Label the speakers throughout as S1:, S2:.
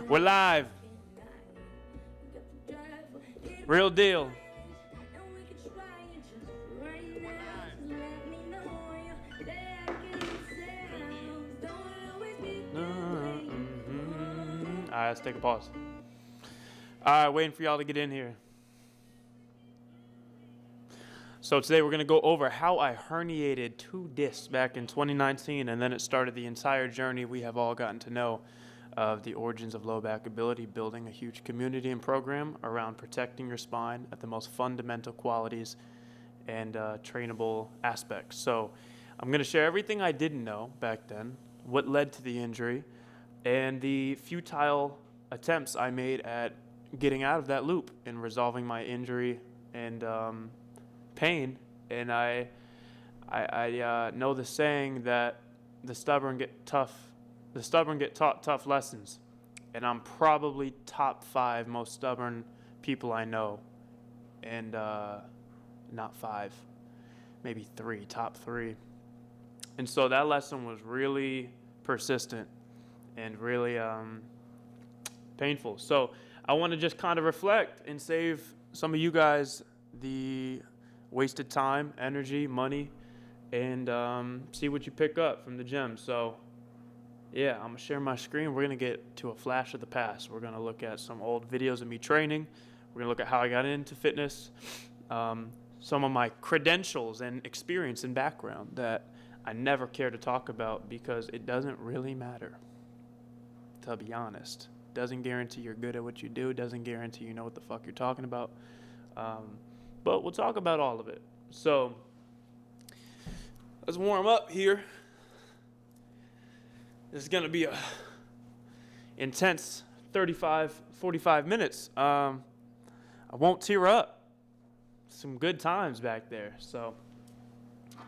S1: We're live. Real deal. All right, let's take a pause. All right, waiting for y'all to get in here. So today we're going to go over how I herniated 2 discs back in 2019, and then it started the entire journey we have all gotten to know of the origins of low back ability, building a huge community and program around protecting your spine at the most fundamental qualities and trainable aspects. So I'm going to share everything I didn't know back then, what led to the injury, and the futile attempts I made at getting out of that loop and resolving my injury and pain. And I know the saying that the stubborn get taught tough lessons, and I'm probably top 5 most stubborn people I know, and not 5, maybe 3, top 3. And so that lesson was really persistent and really painful. So I want to just kind of reflect and save some of you guys the wasted time, energy, money, and see what you pick up from the gym. So yeah, I'm going to share my screen. We're going to get to a flash of the past. We're going to look at some old videos of me training. We're going to look at how I got into fitness, some of my credentials and experience and background that I never care to talk about because it doesn't really matter, to be honest. Doesn't guarantee you're good at what you do. Doesn't guarantee you know what the fuck you're talking about. But we'll talk about all of it. So let's warm up here. This is going to be a intense 45 minutes. I won't tear up. Some good times back there. So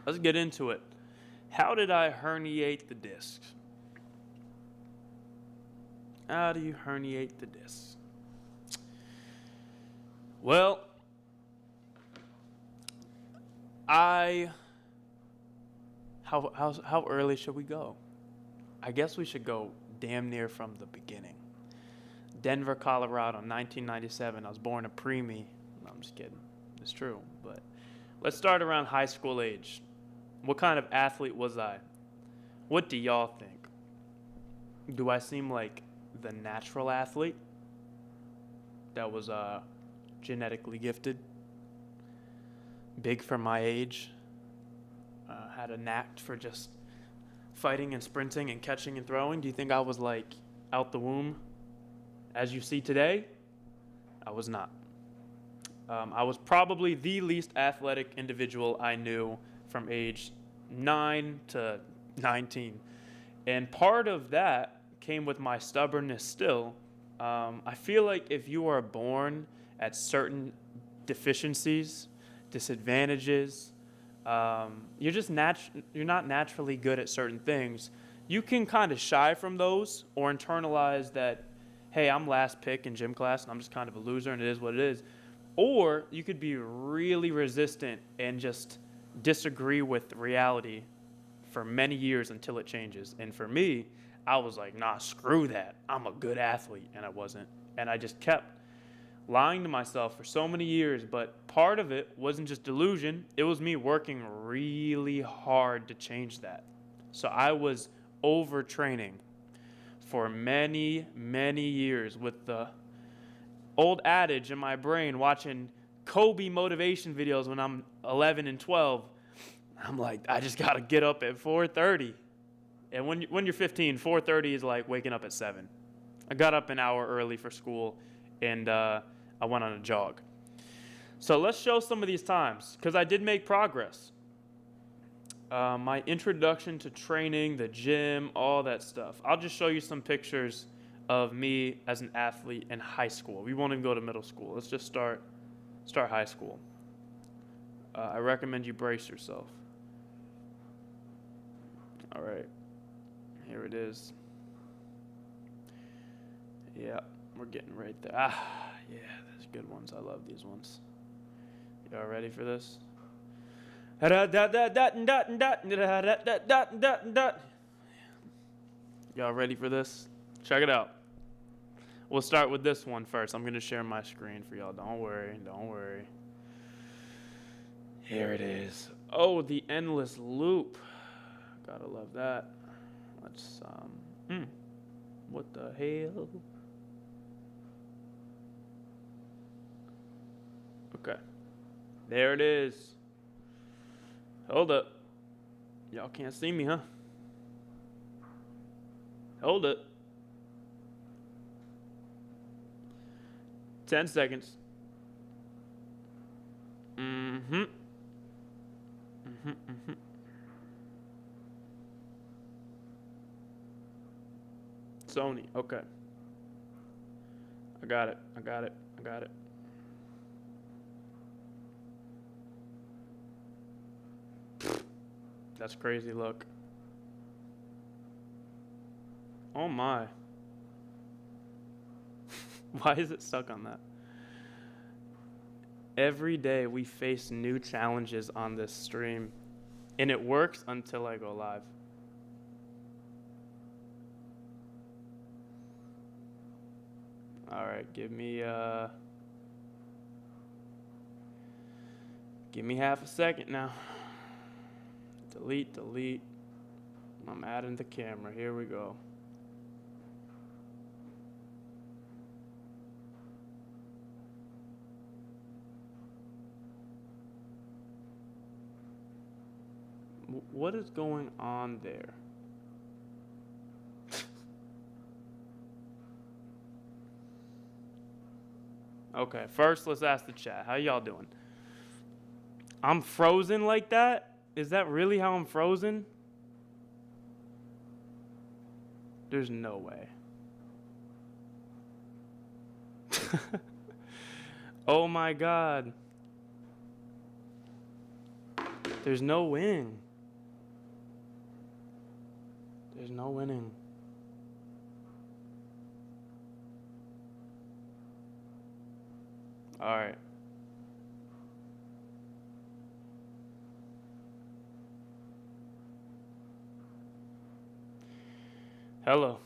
S1: let's get into it. How did I herniate the discs? How do you herniate the discs? Well, how early should we go? I guess we should go damn near from the beginning. Denver, Colorado, 1997. I was born a preemie. No, I'm just kidding. It's true. But let's start around high school age. What kind of athlete was I? What do y'all think? Do I seem like the natural athlete that was genetically gifted, big for my age, had a knack for just fighting and sprinting and catching and throwing? Do you think I was like out the womb as you see today? I was not. I was probably the least athletic individual I knew from age 9 to 19. And part of that came with my stubbornness still. I feel like if you are born at certain deficiencies, disadvantages, you're not naturally good at certain things. You can kind of shy from those or internalize that, hey, I'm last pick in gym class and I'm just kind of a loser and it is what it is. Or you could be really resistant and just disagree with reality for many years until it changes. And for me, I was like, nah, screw that. I'm a good athlete. And I wasn't. And I just kept lying to myself for so many years. But part of it wasn't just delusion. It was me working really hard to change that. So I was overtraining for many, many years with the old adage in my brain, watching Kobe motivation videos when I'm 11 and 12. I'm like, I just got to get up at 4:30. And when you're 15, 4:30 is like waking up at 7. I got up an hour early for school, and I went on a jog. So let's show some of these times, because I did make progress. My introduction to training, the gym, all that stuff. I'll just show you some pictures of me as an athlete in high school. We won't even go to middle school. Let's just start high school. I recommend you brace yourself. All right. Here it is. Yeah, we're getting right there. Ah, yeah, there's good ones. I love these ones. Y'all ready for this? Y'all ready for this? Check it out. We'll start with this one first. I'm going to share my screen for y'all. Don't worry. Don't worry. Here it is. Oh, the endless loop. Gotta love that. Let's, what the hell? Okay. There it is. Hold up. Y'all can't see me, huh? Hold it. 10 seconds. Sony, okay. I got it. That's crazy, look. Oh my. Why is it stuck on that? Every day we face new challenges on this stream, and it works until I go live. All right, give me half a second now. Delete. I'm adding the camera. Here we go. What is going on there? Okay, first let's ask the chat. How y'all doing? I'm frozen like that? Is that really how I'm frozen? There's no way. Oh my God. There's no win. There's no winning. All right. Hello.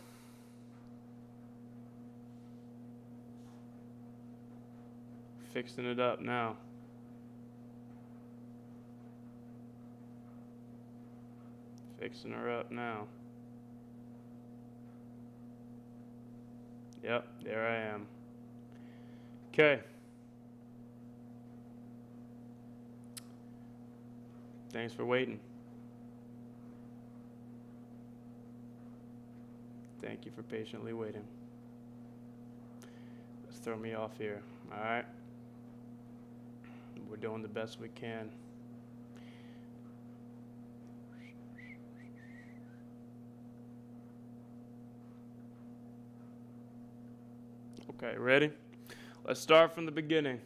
S1: Fixing it up now. Fixing her up now. Yep, there I am. Okay. Thanks for waiting. Thank you for patiently waiting. Let's throw me off here, all right? We're doing the best we can. Okay, ready? Let's start from the beginning.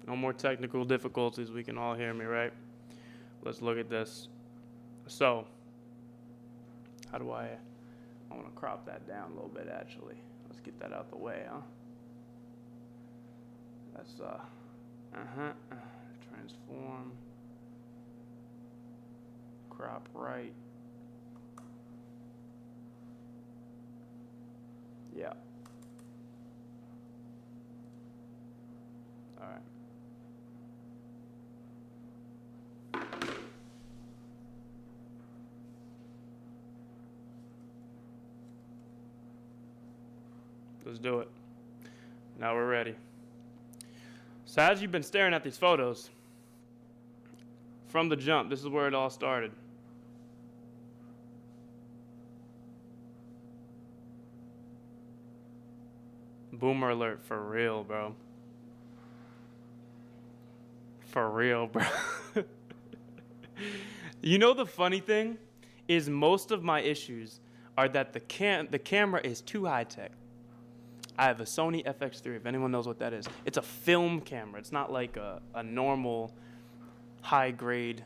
S1: No more technical difficulties. We can all hear me, right? Let's look at this. So, how do I want to crop that down a little bit, actually. Let's get that out the way, huh? That's, transform, crop right. Yeah. All right. Let's do it. Now we're ready. So as you've been staring at these photos, from the jump, this is where it all started. Boomer alert, for real, bro. For real, bro. You know the funny thing is most of my issues are that the camera is too high tech. I have a Sony FX3, if anyone knows what that is. It's a film camera. It's not like a normal high-grade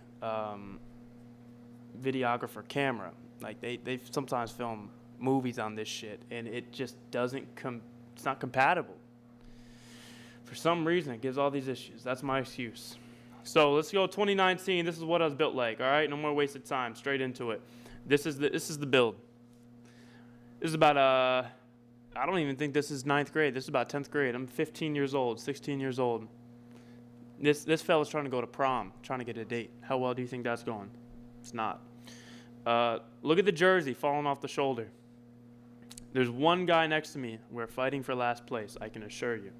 S1: videographer camera. Like they sometimes film movies on this shit, and it just doesn't it's not compatible. For some reason, it gives all these issues. That's my excuse. So let's go 2019. This is what I was built like, all right? No more wasted time. Straight into it. This is the build. This is about I don't even think this is ninth grade. This is about 10th grade. I'm 15 years old, 16 years old. This fella's trying to go to prom, trying to get a date. How well do you think that's going? It's not. Look at the jersey falling off the shoulder. There's one guy next to me. We're fighting for last place, I can assure you.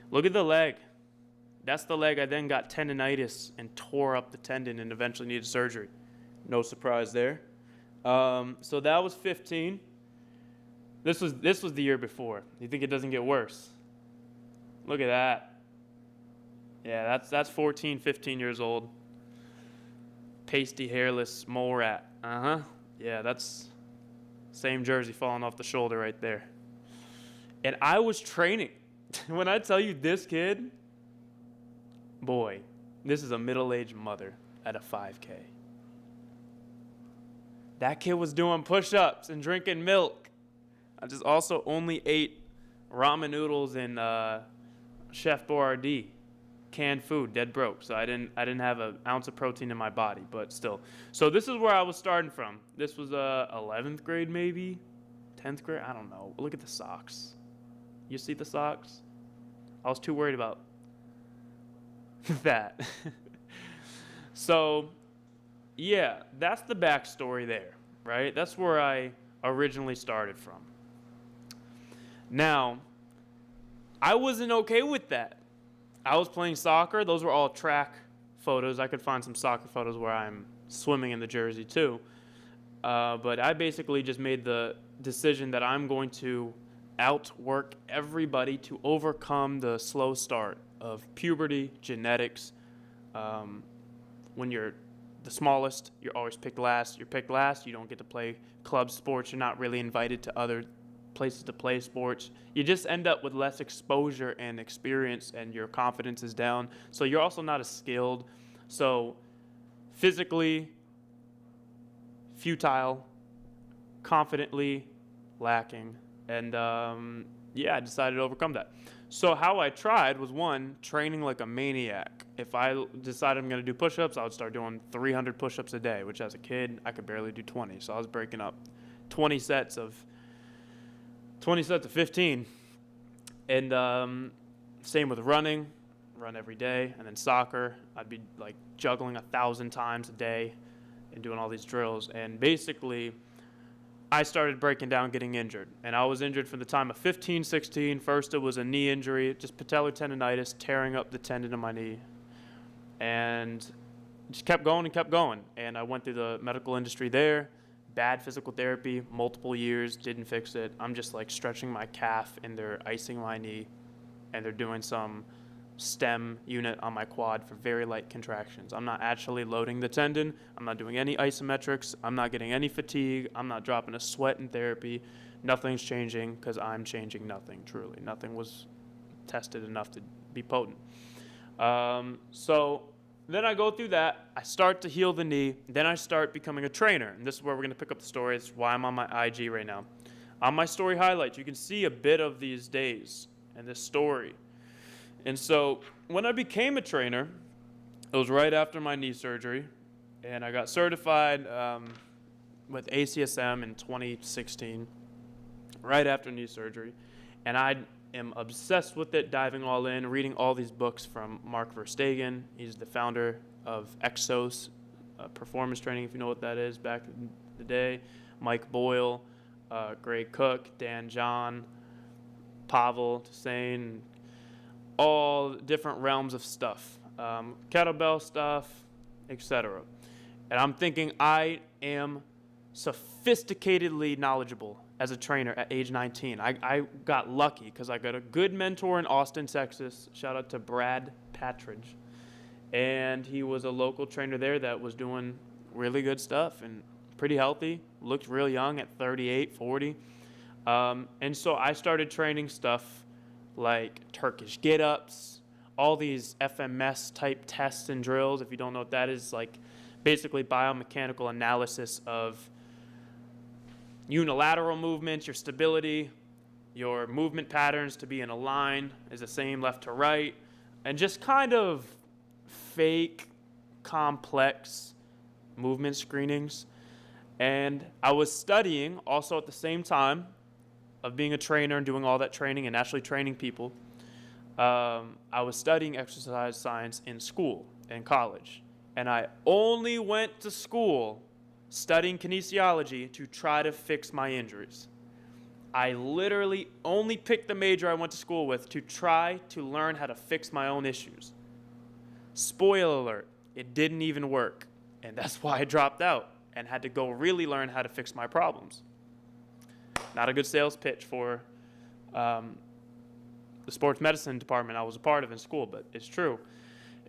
S1: Look at the leg. That's the leg I then got tendonitis and tore up the tendon and eventually needed surgery. No surprise there. So that was 15. This was the year before. You think it doesn't get worse? Look at that. Yeah, that's 14, 15 years old. Pasty, hairless mole rat. Yeah, that's same jersey falling off the shoulder right there. And I was training. When I tell you this kid, boy, this is a middle-aged mother at a 5K. That kid was doing push-ups and drinking milk. I just also only ate ramen noodles and Chef Boyardee, canned food, dead broke. So I didn't have an ounce of protein in my body, but still. So this is where I was starting from. This was 11th grade maybe, 10th grade, I don't know. Look at the socks. You see the socks? I was too worried about that. So, yeah, that's the backstory there, right? That's where I originally started from. Now, I wasn't okay with that. I was playing soccer. Those were all track photos. I could find some soccer photos where I'm swimming in the jersey too. But I basically just made the decision that I'm going to outwork everybody to overcome the slow start of puberty, genetics. When you're the smallest, you're always picked last. You're picked last, you don't get to play club sports. You're not really invited to other places to play sports. You just end up with less exposure and experience, and your confidence is down. So you're also not as skilled. So physically futile, confidently lacking. And yeah, I decided to overcome that. So how I tried was, one, training like a maniac. If I decided I'm going to do push-ups, I would start doing 300 push-ups a day, which as a kid, I could barely do 20. So I was breaking up 20 sets of 15. And same with running, run every day. And then soccer, I'd be like juggling 1,000 times a day and doing all these drills. And basically, I started breaking down, getting injured. And I was injured from the time of 15, 16. First, it was a knee injury, just patellar tendonitis, tearing up the tendon in my knee. And just kept going and kept going. And I went through the medical industry there. Bad physical therapy, multiple years, didn't fix it. I'm just like stretching my calf and they're icing my knee. And they're doing some stem unit on my quad for very light contractions. I'm not actually loading the tendon. I'm not doing any isometrics. I'm not getting any fatigue. I'm not dropping a sweat in therapy. Nothing's changing because I'm changing nothing, truly. Nothing was tested enough to be potent. So then I go through that. I start to heal the knee. Then I start becoming a trainer. And this is where we're going to pick up the story. It's why I'm on my IG right now. On my story highlights, you can see a bit of these days and this story. And so when I became a trainer, it was right after my knee surgery, and I got certified with ACSM in 2016, right after knee surgery. And I am obsessed with it, diving all in, reading all these books from Mark Verstegen. He's the founder of Exos, performance training, if you know what that is, back in the day. Mike Boyle, Greg Cook, Dan John, Pavel Hussein, all different realms of stuff, kettlebell stuff, etc. And I'm thinking I am sophisticatedly knowledgeable as a trainer at age 19. I got lucky because I got a good mentor in Austin, Texas. Shout out to Brad Patridge. And he was a local trainer there that was doing really good stuff and pretty healthy, looked real young at 38, 40. And so I started training stuff like Turkish get-ups, all these FMS type tests and drills. If you don't know what that is, like basically biomechanical analysis of unilateral movements, your stability, your movement patterns to be in a line is the same left to right, and just kind of fake, complex movement screenings. And I was studying also at the same time of being a trainer and doing all that training and actually training people, I was studying exercise science in school, in college. And I only went to school studying kinesiology to try to fix my injuries. I literally only picked the major I went to school with to try to learn how to fix my own issues. Spoiler alert, it didn't even work. And that's why I dropped out and had to go really learn how to fix my problems. Not a good sales pitch for the sports medicine department I was a part of in school, but it's true.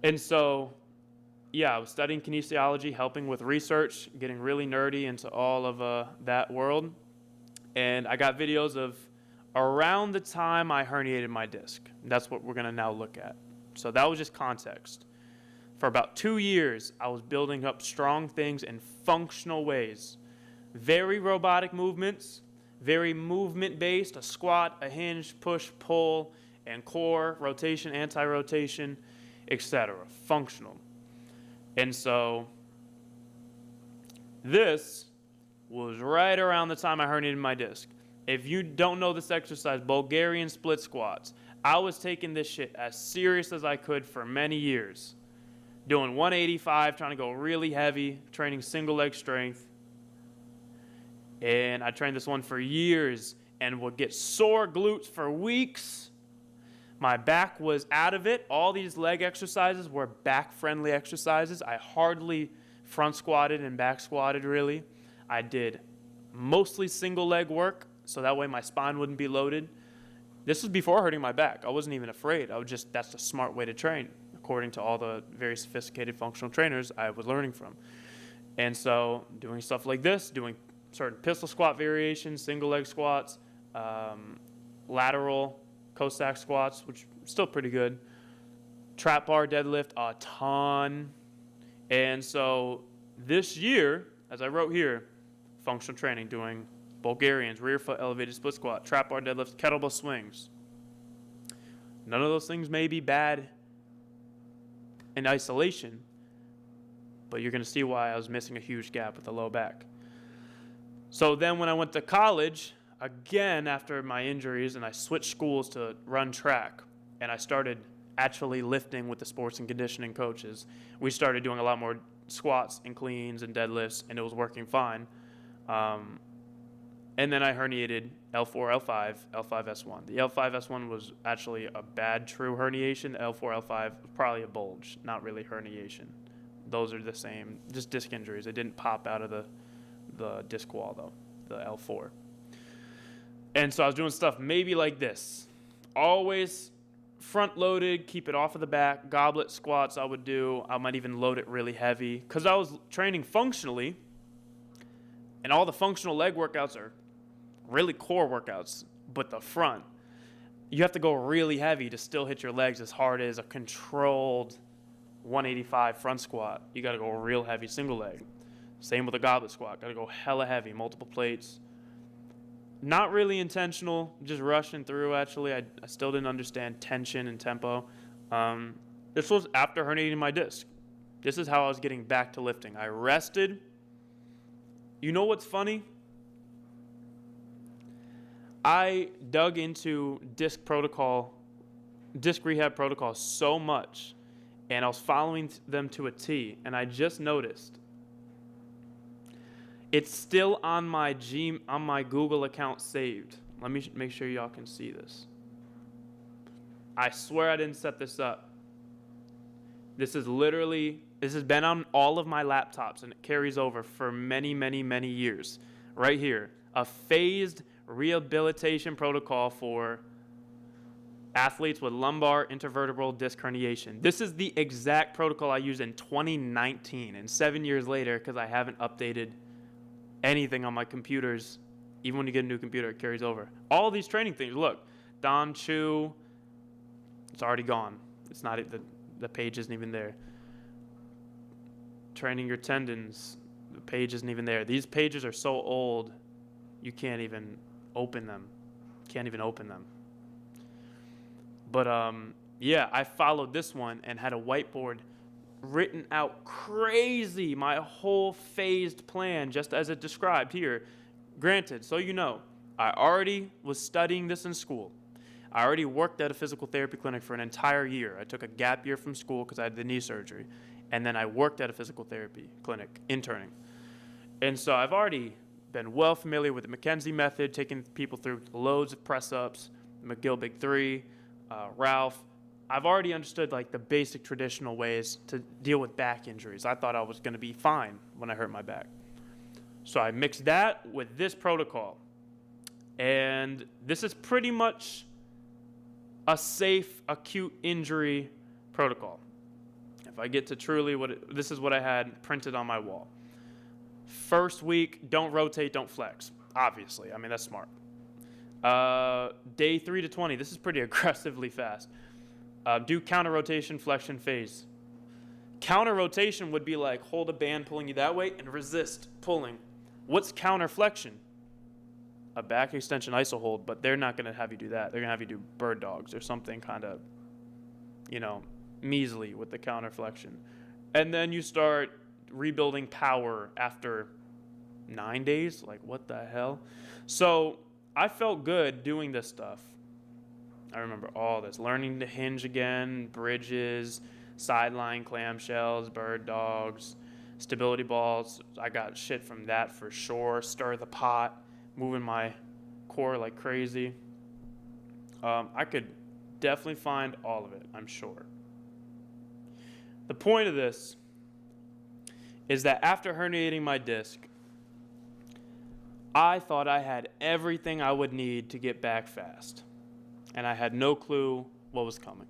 S1: And so, yeah, I was studying kinesiology, helping with research, getting really nerdy into all of that world. And I got videos of around the time I herniated my disc. That's what we're going to now look at. So that was just context. For about 2 years, I was building up strong things in functional ways. Very robotic movements, very movement-based, a squat, a hinge, push, pull, and core, rotation, anti-rotation, etc. Functional. And so this was right around the time I herniated my disc. If you don't know this exercise, Bulgarian split squats, I was taking this shit as serious as I could for many years. Doing 185, trying to go really heavy, training single leg strength. And I trained this one for years and would get sore glutes for weeks. My back was out of it. All these leg exercises were back-friendly exercises. I hardly front squatted and back squatted, really. I did mostly single leg work, so that way my spine wouldn't be loaded. This was before hurting my back. I wasn't even afraid. That's the smart way to train, according to all the very sophisticated functional trainers I was learning from. And so doing stuff like this, doing certain pistol squat variations, single leg squats, lateral Cossack squats, which are still pretty good. Trap bar deadlift, a ton. And so this year, as I wrote here, functional training, doing Bulgarians, rear foot elevated split squat, trap bar deadlifts, kettlebell swings. None of those things may be bad in isolation, but you're going to see why I was missing a huge gap with the low back. So then when I went to college, again after my injuries, and I switched schools to run track, and I started actually lifting with the sports and conditioning coaches, we started doing a lot more squats and cleans and deadlifts, and it was working fine. And then I herniated L4, L5, L5S1. The L5S1 was actually a bad true herniation. The L4, L5 was probably a bulge, not really herniation. Those are the same, just disc injuries. It didn't pop out of the disc wall, though, the L4. And so I was doing stuff maybe like this. Always front-loaded, keep it off of the back. Goblet squats I would do. I might even load it really heavy because I was training functionally, and all the functional leg workouts are really core workouts, but the front, you have to go really heavy to still hit your legs as hard as a controlled 185 front squat. You got to go real heavy single leg. Same with a goblet squat. Got to go hella heavy, multiple plates. Not really intentional, just rushing through, actually. I still didn't understand tension and tempo. This was after herniating my disc. This is how I was getting back to lifting. I rested. You know what's funny? I dug into disc rehab protocol so much, and I was following them to a T, and I just noticed it's still on my Google account saved. Let me make sure y'all can see this. I swear I didn't set this up. This has been on all of my laptops, and it carries over for many, many, many years. Right here, a phased rehabilitation protocol for athletes with lumbar intervertebral disc herniation. This is the exact protocol I used in 2019, and 7 years later, because I haven't updated anything on my computers, even when you get a new computer, it carries over. All these training things, look, Don Chu, it's already gone. It's not, the page isn't even there. Training your tendons, the page isn't even there. These pages are so old, you can't even open them. But yeah, I followed this one and had a whiteboard written out my whole phased plan, just as it described here. Granted, so you know, I already was studying this in school. I already worked at a physical therapy clinic for an entire year. I took a gap year from school because I had the knee surgery. And then I worked at a physical therapy clinic, interning. And so I've already been well familiar with the McKenzie method, taking people through loads of press-ups, McGill Big Three, Ralph. I've already understood like the basic traditional ways to deal with back injuries. I thought I was going to be fine when I hurt my back. So I mixed that with this protocol. And this is pretty much a safe acute injury protocol. If I get to truly this is what I had printed on my wall. First week, don't rotate, don't flex. Obviously, I mean, that's smart. Day 3 to 20, this is pretty aggressively fast. Do counter rotation, flexion, phase. Counter rotation would be like hold a band pulling you that way and resist pulling. What's counter flexion? A back extension iso hold, but they're not going to have you do that. They're going to have you do bird dogs or something kind of, measly with the counter flexion. And then you start rebuilding power after 9 days. Like, what the hell? So I felt good doing this stuff. I remember all this. Learning to hinge again, bridges, sideline clamshells, bird dogs, stability balls. I got shit from that for sure. Stir the pot, moving my core like crazy. I could definitely find all of it, I'm sure. The point of this is that after herniating my disc, I thought I had everything I would need to get back fast. And I had no clue what was coming.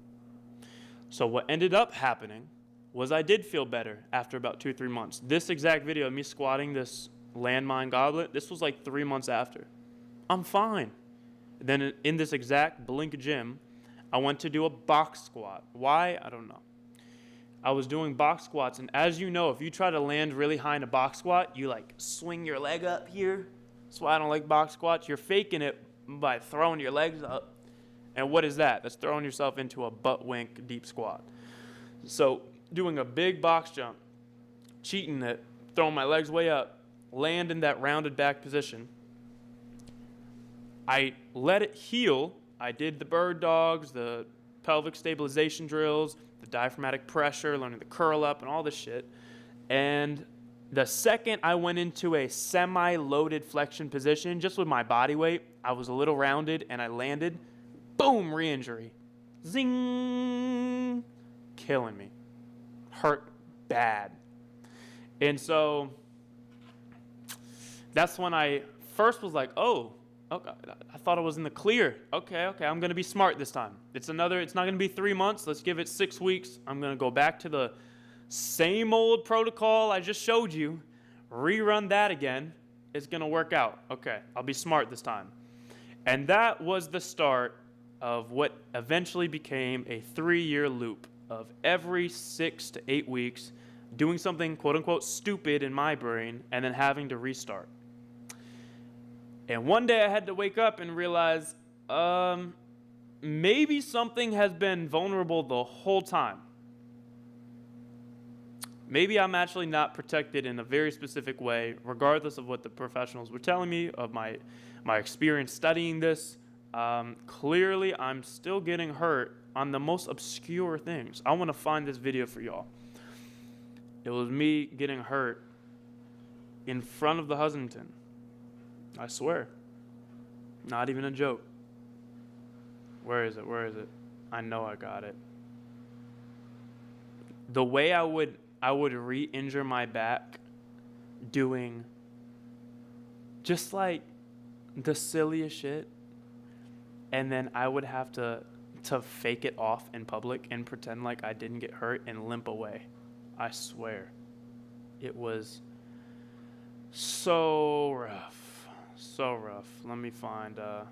S1: So what ended up happening was I did feel better after about 2-3 months. This exact video of me squatting this landmine goblet, this was like 3 months after. I'm fine. Then in this exact Blink gym, I went to do a box squat. Why? I don't know. I was doing box squats, and as you know, if you try to land really high in a box squat, you like swing your leg up here. That's why I don't like box squats. You're faking it by throwing your legs up. And what is that? That's throwing yourself into a butt wink deep squat. So doing a big box jump, cheating it, throwing my legs way up, land in that rounded back position. I let it heal. I did the bird dogs, the pelvic stabilization drills, the diaphragmatic pressure, learning the curl up and all this shit. And the second I went into a semi-loaded flexion position, just with my body weight, I was a little rounded and I landed, boom, re-injury. Zing! Killing me. Hurt bad. And so that's when I first was like, oh, okay, I thought I was in the clear. Okay, I'm going to be smart this time. It's not going to be 3 months. Let's give it 6 weeks. I'm going to go back to the same old protocol I just showed you, rerun that again. It's going to work out. Okay, I'll be smart this time. And that was the start of what eventually became a 3-year loop of every 6 to 8 weeks doing something quote unquote stupid in my brain and then having to restart. And one day I had to wake up and realize maybe something has been vulnerable the whole time. Maybe I'm actually not protected in a very specific way, regardless of what the professionals were telling me, of my experience studying this. Clearly, I'm still getting hurt on the most obscure things. I want to find this video for y'all. It was me getting hurt in front of the Hussington. I swear. Not even a joke. Where is it? I know I got it. The way I would re-injure my back doing just like the silliest shit, and then I would have to fake it off in public and pretend like I didn't get hurt and limp away. I swear. It was so rough. So rough. Let me find, I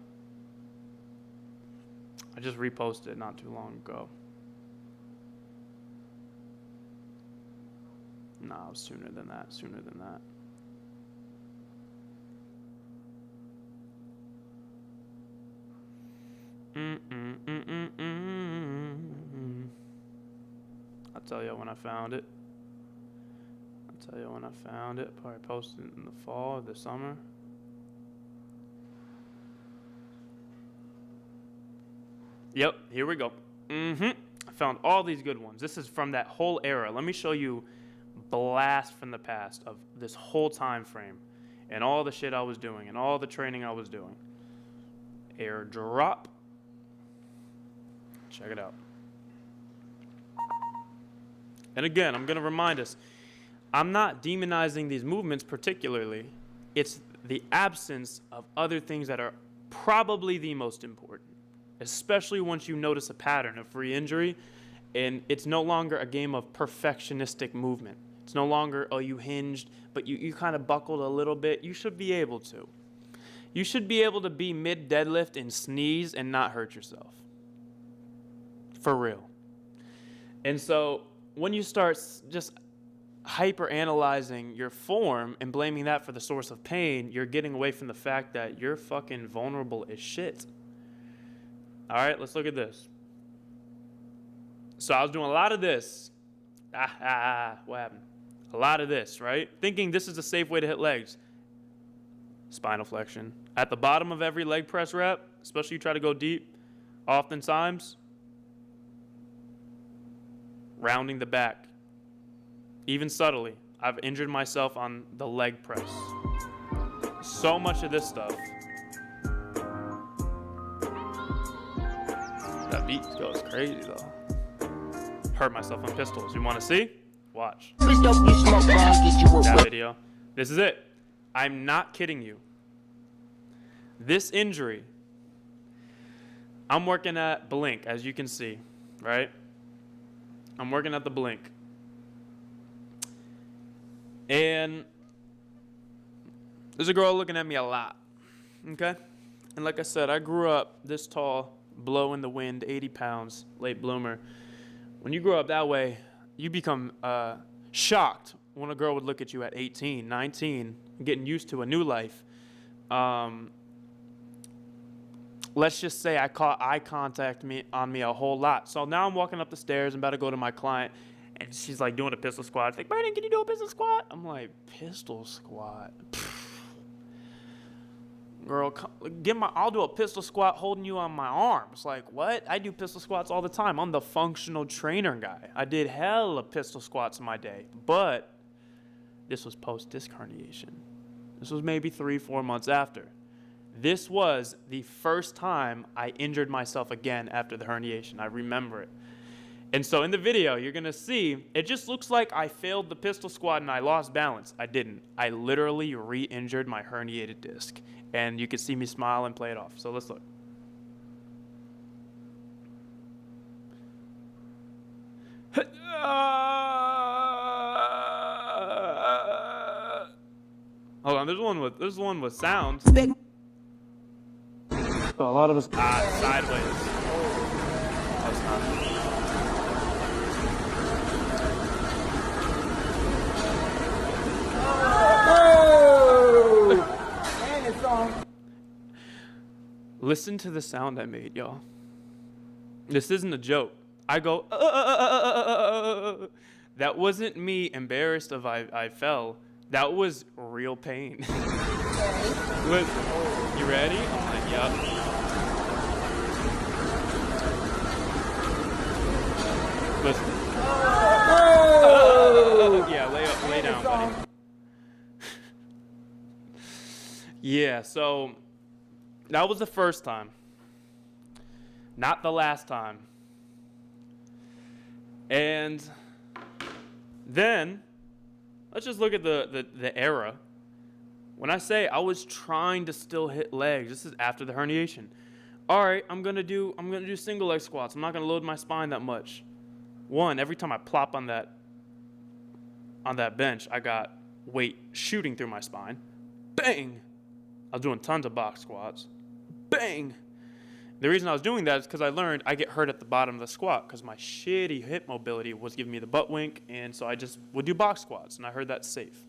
S1: just reposted it not too long ago. No, it was sooner than that. I'll tell you when I found it. Probably posted it in the fall or the summer. Yep, here we go. I found all these good ones. This is from that whole era. Let me show you blast from the past of this whole time frame and all the shit I was doing and all the training I was doing. Airdrop. Check it out. And again, I'm going to remind us, I'm not demonizing these movements particularly. It's the absence of other things that are probably the most important, especially once you notice a pattern of re-injury, and it's no longer a game of perfectionistic movement. It's no longer, oh, you hinged, but you kind of buckled a little bit. You should be able to. You should be able to be mid-deadlift and sneeze and not hurt yourself. For real. And so when you start just hyper-analyzing your form and blaming that for the source of pain, you're getting away from the fact that you're fucking vulnerable as shit. All right, let's look at this. So I was doing a lot of this. What happened? A lot of this, right? Thinking this is a safe way to hit legs. Spinal flexion. At the bottom of every leg press rep, especially you try to go deep, oftentimes, rounding the back. Even subtly, I've injured myself on the leg press. So much of this stuff. That beat goes crazy though. Hurt myself on pistols. You want to see? Watch. That video. This is it. I'm not kidding you. This injury, I'm working at Blink, as you can see, right? I'm working at the Blink. And there's a girl looking at me a lot, okay? And like I said, I grew up this tall, blow in the wind, 80 pounds, late bloomer. When you grow up that way, you become shocked when a girl would look at you at 18, 19, getting used to a new life. Let's just say I caught eye contact on me a whole lot. So now I'm walking up the stairs and about to go to my client. And she's like doing a pistol squat. Like, Brandon, can you do a pistol squat? I'm like, pistol squat? Girl, I'll do a pistol squat holding you on my arms. Like, what? I do pistol squats all the time. I'm the functional trainer guy. I did hella pistol squats in my day. But this was post-disc herniation. This was maybe 3-4 months after. This was the first time I injured myself again after the herniation. I remember it. And so in the video, you're going to see, it just looks like I failed the pistol squat and I lost balance. I didn't. I literally re-injured my herniated disc. And you can see me smile and play it off. So let's look. Hold on, there's one with sound. So a lot of us sideways. That's not. Listen to the sound I made, y'all. This isn't a joke. I go, That wasn't me embarrassed of I fell. That was real pain. Listen, you ready? I'm like, yup. Listen. Yeah, lay down, buddy. Yeah, so that was the first time. Not the last time. And then, let's just look at the era. When I say I was trying to still hit legs, this is after the herniation. All right, I'm gonna do single leg squats. I'm not gonna load my spine that much. One, every time I plop on that bench, I got weight shooting through my spine. Bang! I was doing tons of box squats. Bang! The reason I was doing that is because I learned I get hurt at the bottom of the squat because my shitty hip mobility was giving me the butt wink, and so I just would do box squats, and I heard that's safe.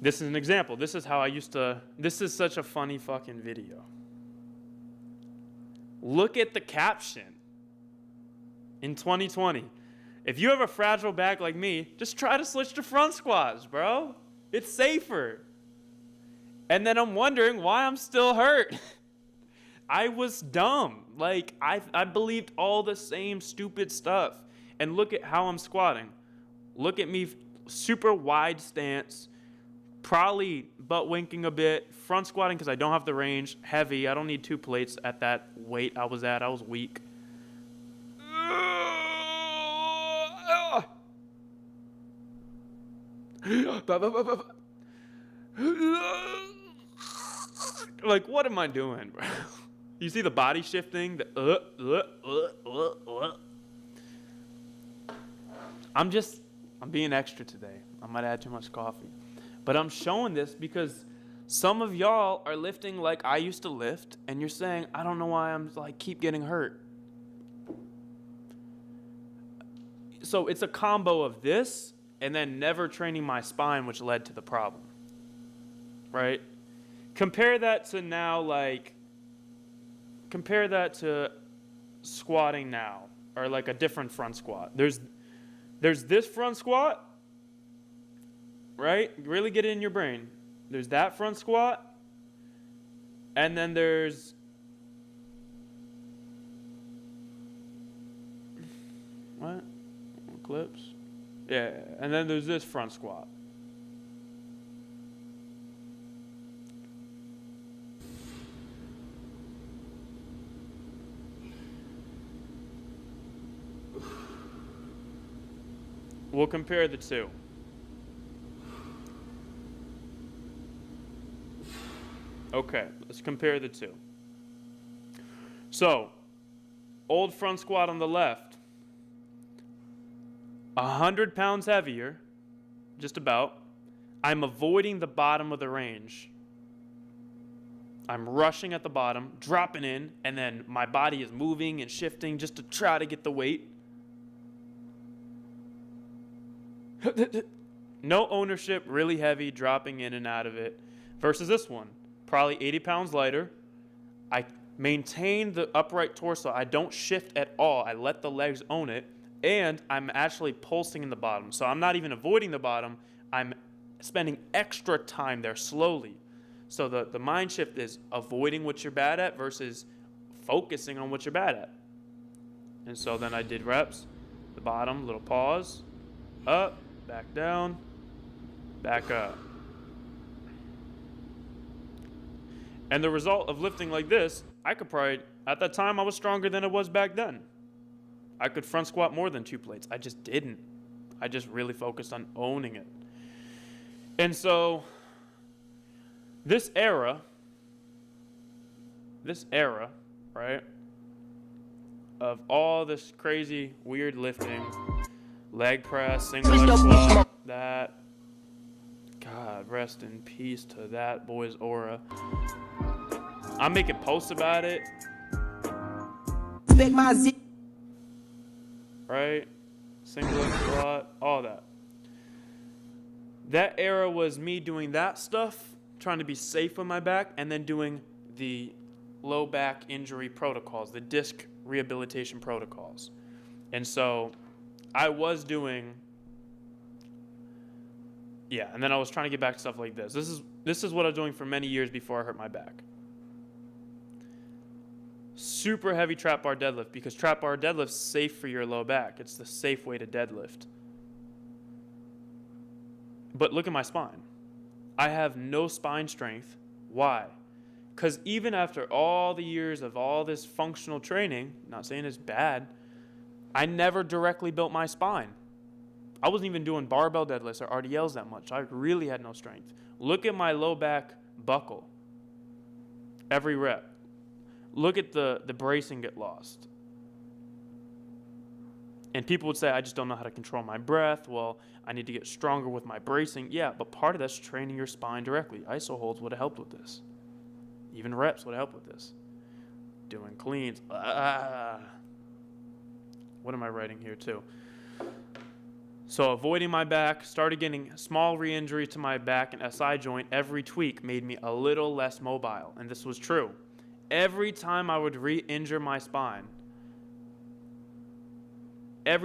S1: This is an example. This is how I used to, this is such a funny fucking video. Look at the caption in 2020. If you have a fragile back like me, just try to switch to front squats, bro. It's safer. And then I'm wondering why I'm still hurt. I was dumb. Like, I believed all the same stupid stuff. And look at how I'm squatting. Look at me, super wide stance, probably butt winking a bit, front squatting because I don't have the range, heavy. I don't need 2 plates at that weight I was at. I was weak. Like, what am I doing, bro? You see the body shifting? I'm being extra today. I might add too much coffee. But I'm showing this because some of y'all are lifting like I used to lift, and you're saying, I don't know why I'm like keep getting hurt. So it's a combo of this and then never training my spine, which led to the problem. Right? Compare that to now, like, compare that to squatting now, or like a different front squat. There's this front squat, right? Really get it in your brain. There's that front squat, and then there's what? Clips? Yeah, and then there's this front squat. We'll compare the two. Okay, let's compare the two. So, old front squat on the left, 100 pounds heavier, just about. I'm avoiding the bottom of the range. I'm rushing at the bottom, dropping in, and then my body is moving and shifting just to try to get the weight. No ownership, really heavy, dropping in and out of it. Versus this one, probably 80 pounds lighter. I maintain the upright torso. I don't shift at all. I let the legs own it. And I'm actually pulsing in the bottom. So I'm not even avoiding the bottom. I'm spending extra time there slowly. So the mind shift is avoiding what you're bad at versus focusing on what you're bad at. And so then I did reps, the bottom, little pause, up, back down, back up. And the result of lifting like this, I could probably, at that time I was stronger than I was back then. I could front squat more than 2 plates. I just didn't. I just really focused on owning it. And so this era, right, of all this crazy, weird lifting, leg press, single leg squat, that, God, rest in peace to that boy's aura. I'm making posts about it. Right? Single leg squat, all that. That era was me doing that stuff, trying to be safe with my back, and then doing the low back injury protocols, the disc rehabilitation protocols. And so I was doing, and then I was trying to get back to stuff like this. This is what I was doing for many years before I hurt my back. Super heavy trap bar deadlift, because trap bar deadlift's safe for your low back. It's the safe way to deadlift. But look at my spine. I have no spine strength. Why? Because even after all the years of all this functional training, not saying it's bad, I never directly built my spine. I wasn't even doing barbell deadlifts or RDLs that much. I really had no strength. Look at my low back buckle. Every rep. Look at the bracing get lost. And people would say, I just don't know how to control my breath. Well, I need to get stronger with my bracing. Yeah, but part of that's training your spine directly. ISO holds would have helped with this. Even reps would have helped with this. Doing cleans. What am I writing here too? So avoiding my back, started getting small re-injury to my back and SI joint. Every tweak made me a little less mobile. And this was true. Every time I would re-injure my spine, I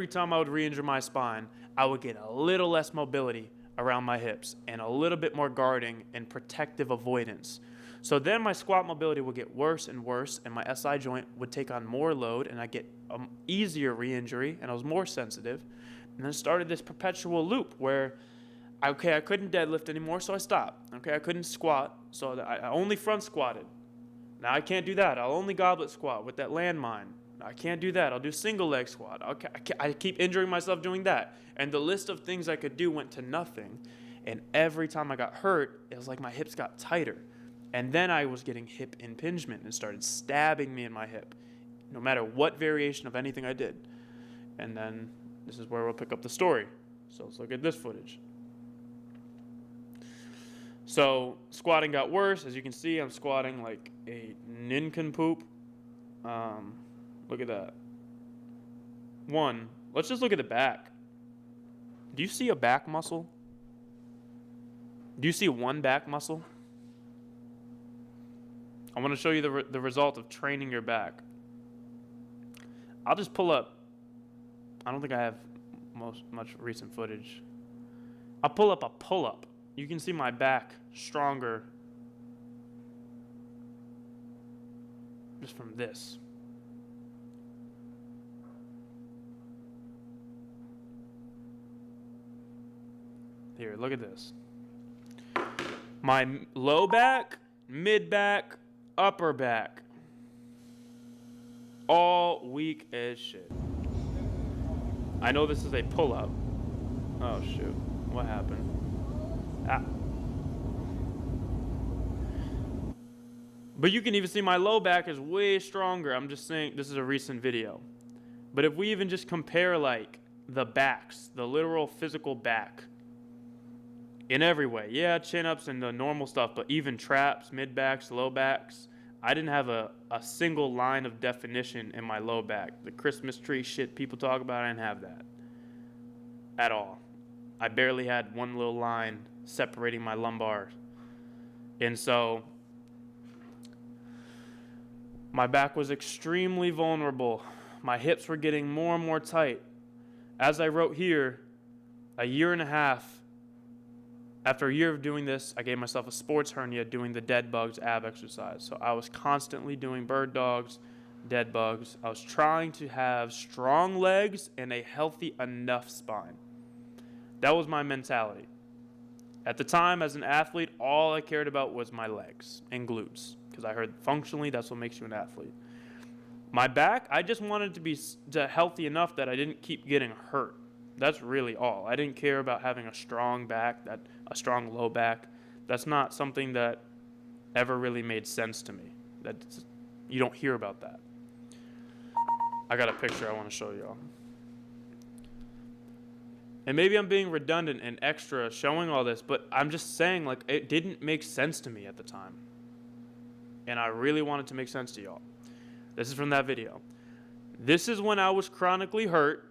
S1: would get a little less mobility around my hips and a little bit more guarding and protective avoidance. So then my squat mobility would get worse and worse, and my SI joint would take on more load, and I get easier re-injury, and I was more sensitive. And then it started this perpetual loop where, okay, I couldn't deadlift anymore, so I stopped. Okay, I couldn't squat, so I only front squatted. Now I can't do that. I'll only goblet squat with that landmine. I can't do that. I'll do single leg squat. Okay, I keep injuring myself doing that. And the list of things I could do went to nothing. And every time I got hurt, it was like my hips got tighter. And then I was getting hip impingement and started stabbing me in my hip, no matter what variation of anything I did. And then this is where we'll pick up the story. So let's look at this footage. So squatting got worse. As you can see, I'm squatting like a nincompoop. Look at that. One, let's just look at the back. Do you see a back muscle? Do you see one back muscle? I want to show you the result of training your back. I'll just pull up. I don't think I have much recent footage. I'll pull up a pull-up. You can see my back stronger just from this. Here, look at this. My low back, mid back, upper back, all weak as shit. I know this is a pull-up. Oh shoot, what happened? But you can even see my low back is way stronger. I'm just saying, this is a recent video. But if we even just compare like the backs, the literal physical back, in every way, yeah, chin-ups and the normal stuff, but even traps, mid-backs, low backs, I didn't have a single line of definition in my low back. The Christmas tree shit people talk about, I didn't have that at all. I barely had one little line separating my lumbar. And so my back was extremely vulnerable. My hips were getting more and more tight. As I wrote here, a year and a half, after a year of doing this, I gave myself a sports hernia doing the dead bugs ab exercise. So I was constantly doing bird dogs, dead bugs. I was trying to have strong legs and a healthy enough spine. That was my mentality. At the time, as an athlete, all I cared about was my legs and glutes, because I heard functionally that's what makes you an athlete. My back, I just wanted to be healthy enough that I didn't keep getting hurt. That's really all. I didn't care about having a strong back, a strong low back. That's not something that ever really made sense to me. You don't hear about that. I got a picture I want to show y'all. And maybe I'm being redundant and extra showing all this, but I'm just saying, like, it didn't make sense to me at the time. And I really wanted to make sense to y'all. This is from that video. This is when I was chronically hurt,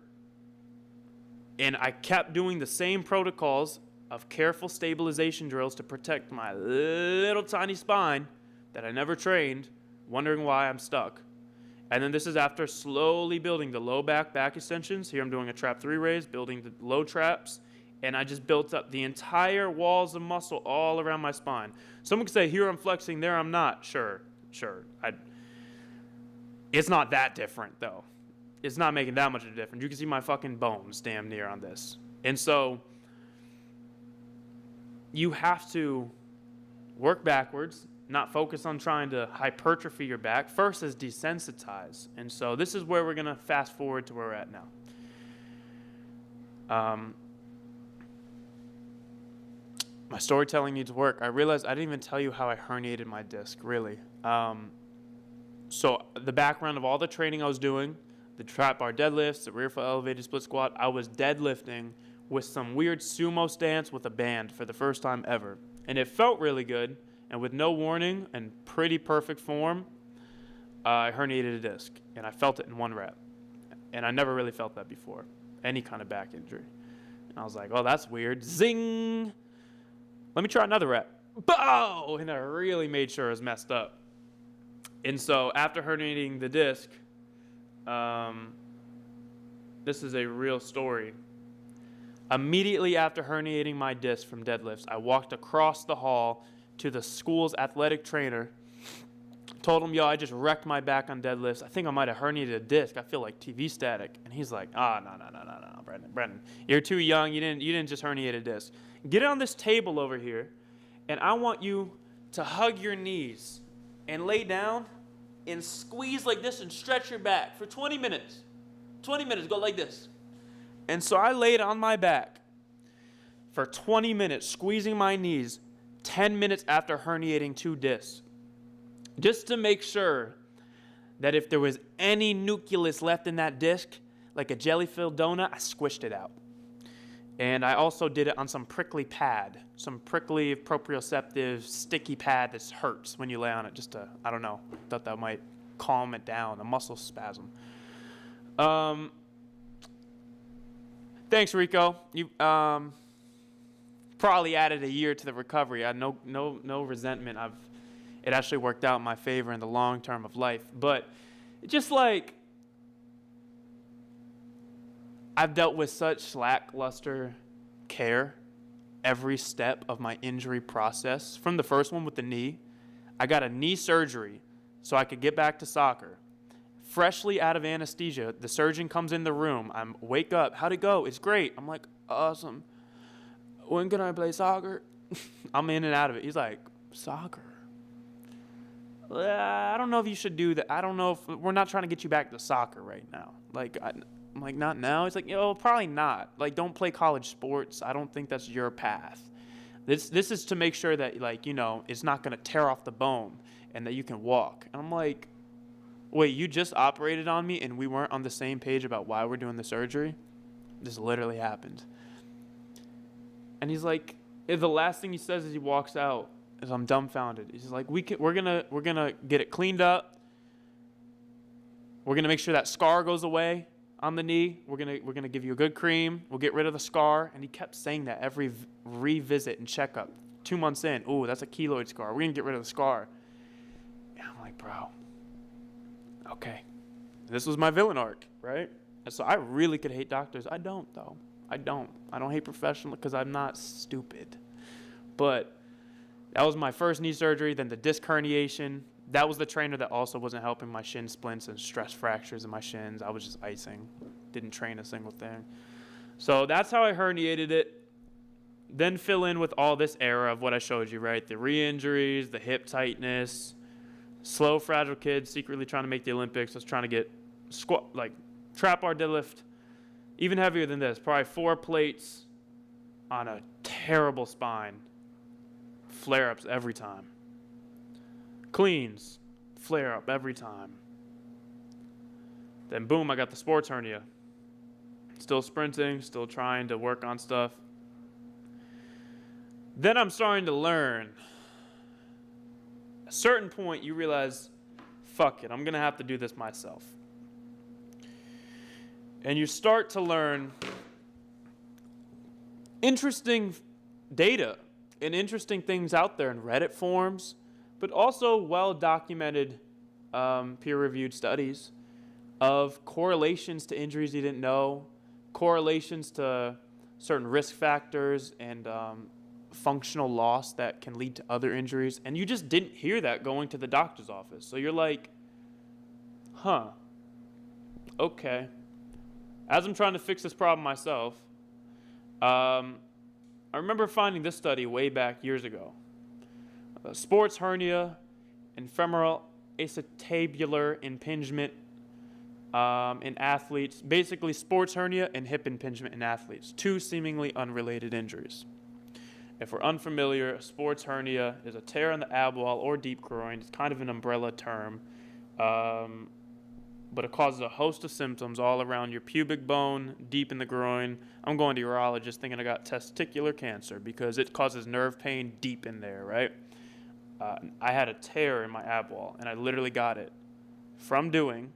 S1: and I kept doing the same protocols of careful stabilization drills to protect my little tiny spine that I never trained, wondering why I'm stuck. And then this is after slowly building the low back extensions. Here I'm doing a trap 3 raise, building the low traps, and I just built up the entire walls of muscle all around my spine. Someone could say, here I'm flexing, there I'm not. Sure. It's not that different, though. It's not making that much of a difference. You can see my fucking bones damn near on this. And so you have to work backwards, not focus on trying to hypertrophy your back. First is desensitize. And so this is where we're going to fast forward to where we're at now. My storytelling needs work. I realized I didn't even tell you how I herniated my disc, really. So the background of all the training I was doing, the trap bar deadlifts, the rear foot elevated split squat, I was deadlifting with some weird sumo stance with a band for the first time ever. And it felt really good. And with no warning and pretty perfect form, I herniated a disc. And I felt it in one rep. And I never really felt that before, any kind of back injury. And I was like, oh, that's weird. Zing! Let me try another rep. Bow! And I really made sure it was messed up. And so after herniating the disc, this is a real story. Immediately after herniating my disc from deadlifts, I walked across the hall to the school's athletic trainer. Told him, yo, I just wrecked my back on deadlifts. I think I might have herniated a disc. I feel like TV static. And he's like, no, Brendan. You're too young. You didn't just herniate a disc. Get on this table over here, and I want you to hug your knees and lay down and squeeze like this and stretch your back for 20 minutes. 20 minutes, go like this. And so I laid on my back for 20 minutes, squeezing my knees, 10 minutes after herniating 2 discs. Just to make sure that if there was any nucleus left in that disc, like a jelly-filled donut, I squished it out. And I also did it on some prickly pad, some prickly proprioceptive sticky pad that hurts when you lay on it, just to, I don't know, thought that might calm it down, a muscle spasm. Thanks, Rico. You probably added a year to the recovery. I had no resentment. It actually worked out in my favor in the long term of life. But just like I've dealt with such lackluster care every step of my injury process. From the first one with the knee, I got a knee surgery so I could get back to soccer. Freshly out of anesthesia, the surgeon comes in the room. I wake up. How'd it go? It's great. I'm like, awesome. When can I play soccer? I'm in and out of it. He's like, soccer? I don't know if you should do that. I don't know if we're not trying to get you back to soccer right now. I'm like, not now? He's like, probably not. Like, don't play college sports. I don't think that's your path. This is to make sure that, it's not going to tear off the bone and that you can walk. And I'm like, wait, you just operated on me and we weren't on the same page about why we're doing the surgery? This literally happened. And he's like, the last thing he says as he walks out is, I'm dumbfounded. He's like, we're gonna get it cleaned up. We're gonna make sure that scar goes away on the knee. We're gonna give you a good cream. We'll get rid of the scar. And he kept saying that every revisit and checkup. 2 months in, ooh, that's a keloid scar. We're gonna get rid of the scar. And I'm like, bro, okay. This was my villain arc, right? And so I really could hate doctors. I don't, though. I don't hate professionals because I'm not stupid. But that was my first knee surgery, then the disc herniation. That was the trainer that also wasn't helping my shin splints and stress fractures in my shins. I was just icing. Didn't train a single thing. So that's how I herniated it. Then fill in with all this era of what I showed you, right? The re-injuries, the hip tightness, slow, fragile kid secretly trying to make the Olympics. I was trying to get trap bar deadlift, even heavier than this, probably 4 plates on a terrible spine. Flare-ups every time. Cleans, flare-up every time. Then boom, I got the sports hernia. Still sprinting, still trying to work on stuff. Then I'm starting to learn. At a certain point, you realize, fuck it, I'm going to have to do this myself. And you start to learn interesting data and interesting things out there in Reddit forums, but also well-documented peer-reviewed studies of correlations to injuries you didn't know, correlations to certain risk factors and functional loss that can lead to other injuries. And you just didn't hear that going to the doctor's office. So you're like, huh, okay. As I'm trying to fix this problem myself, I remember finding this study way back years ago. Sports hernia and femoral acetabular impingement in athletes. Basically, sports hernia and hip impingement in athletes. 2 seemingly unrelated injuries. If we're unfamiliar, a sports hernia is a tear in the ab wall or deep groin. It's kind of an umbrella term. But it causes a host of symptoms all around your pubic bone, deep in the groin. I'm going to urologist thinking I got testicular cancer because it causes nerve pain deep in there, right? I had a tear in my ab wall, and I literally got it from doing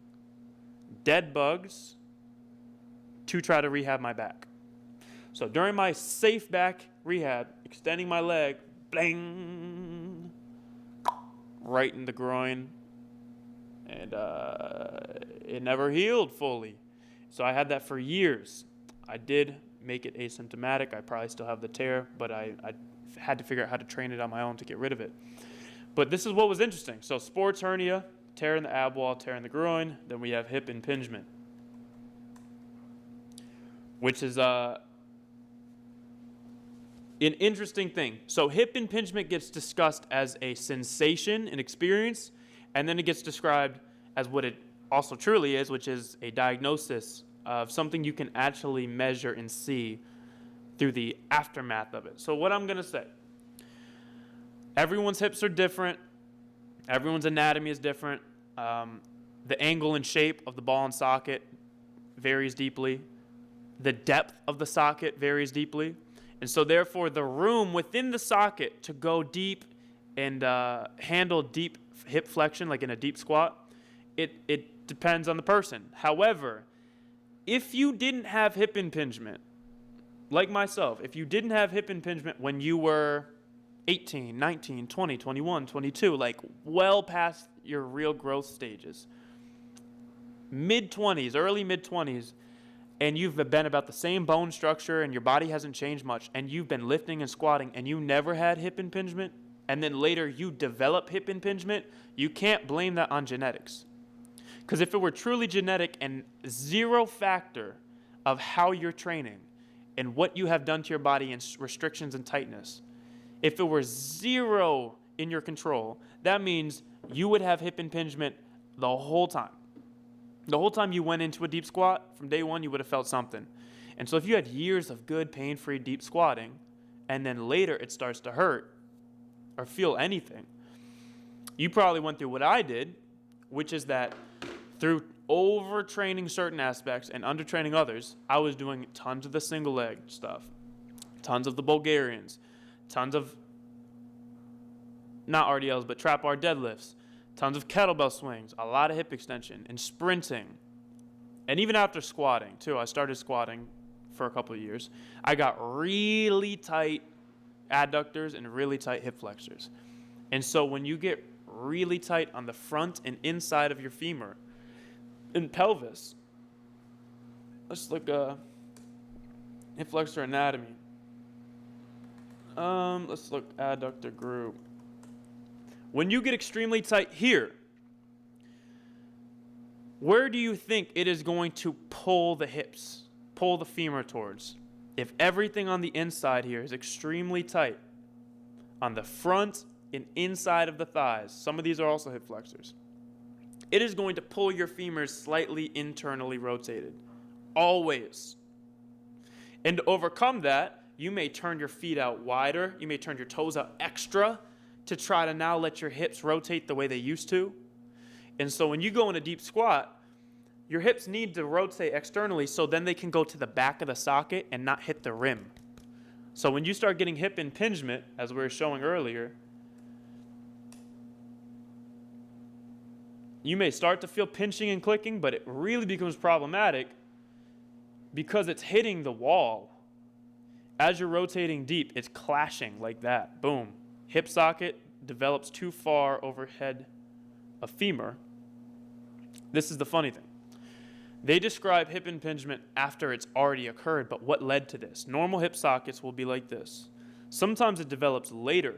S1: dead bugs to try to rehab my back. So during my safe back rehab, extending my leg, bling, right in the groin, and it never healed fully. So I had that for years. I did make it asymptomatic. I probably still have the tear, but I had to figure out how to train it on my own to get rid of it. But this is what was interesting. So sports hernia, tear in the ab wall, tear in the groin. Then we have hip impingement, which is an interesting thing. So hip impingement gets discussed as a sensation, an experience, and then it gets described as what it also truly is, which is a diagnosis of something you can actually measure and see through the aftermath of it. So what I'm going to say, everyone's hips are different. Everyone's anatomy is different. The angle and shape of the ball and socket varies deeply. The depth of the socket varies deeply. And so therefore, the room within the socket to go deep and handle deep hip flexion, like in a deep squat, it depends on the person. However, if you didn't have hip impingement, like myself, if you didn't have hip impingement when you were 18, 19, 20, 21, 22, like well past your real growth stages, mid-20s, early mid-20s, and you've been about the same bone structure and your body hasn't changed much, and you've been lifting and squatting and you never had hip impingement, and then later you develop hip impingement, you can't blame that on genetics. Because if it were truly genetic and zero factor of how you're training and what you have done to your body and restrictions and tightness, if it were zero in your control, that means you would have hip impingement the whole time. The whole time you went into a deep squat, from day one, you would have felt something. And so if you had years of good, pain-free deep squatting, and then later it starts to hurt or feel anything, you probably went through what I did, which is that through overtraining certain aspects and undertraining others, I was doing tons of the single leg stuff, tons of the Bulgarians, tons of, not RDLs, but trap bar deadlifts, tons of kettlebell swings, a lot of hip extension and sprinting. And even after squatting, too, I started squatting for a couple of years. I got really tight adductors and really tight hip flexors. And so when you get really tight on the front and inside of your femur and pelvis, let's look hip flexor anatomy. Let's look adductor group. When you get extremely tight here, where do you think it is going to pull the hips, pull the femur towards? If everything on the inside here is extremely tight, on the front and inside of the thighs, some of these are also hip flexors, it is going to pull your femurs slightly internally rotated, always. And to overcome that, you may turn your feet out wider, you may turn your toes out extra to try to now let your hips rotate the way they used to. And so when you go in a deep squat, your hips need to rotate externally so then they can go to the back of the socket and not hit the rim. So when you start getting hip impingement, as we were showing earlier, you may start to feel pinching and clicking, but it really becomes problematic because it's hitting the wall. As you're rotating deep, it's clashing like that. Boom. Hip socket develops too far overhead of femur. This is the funny thing. They describe hip impingement after it's already occurred, but what led to this? Normal hip sockets will be like this. Sometimes it develops later.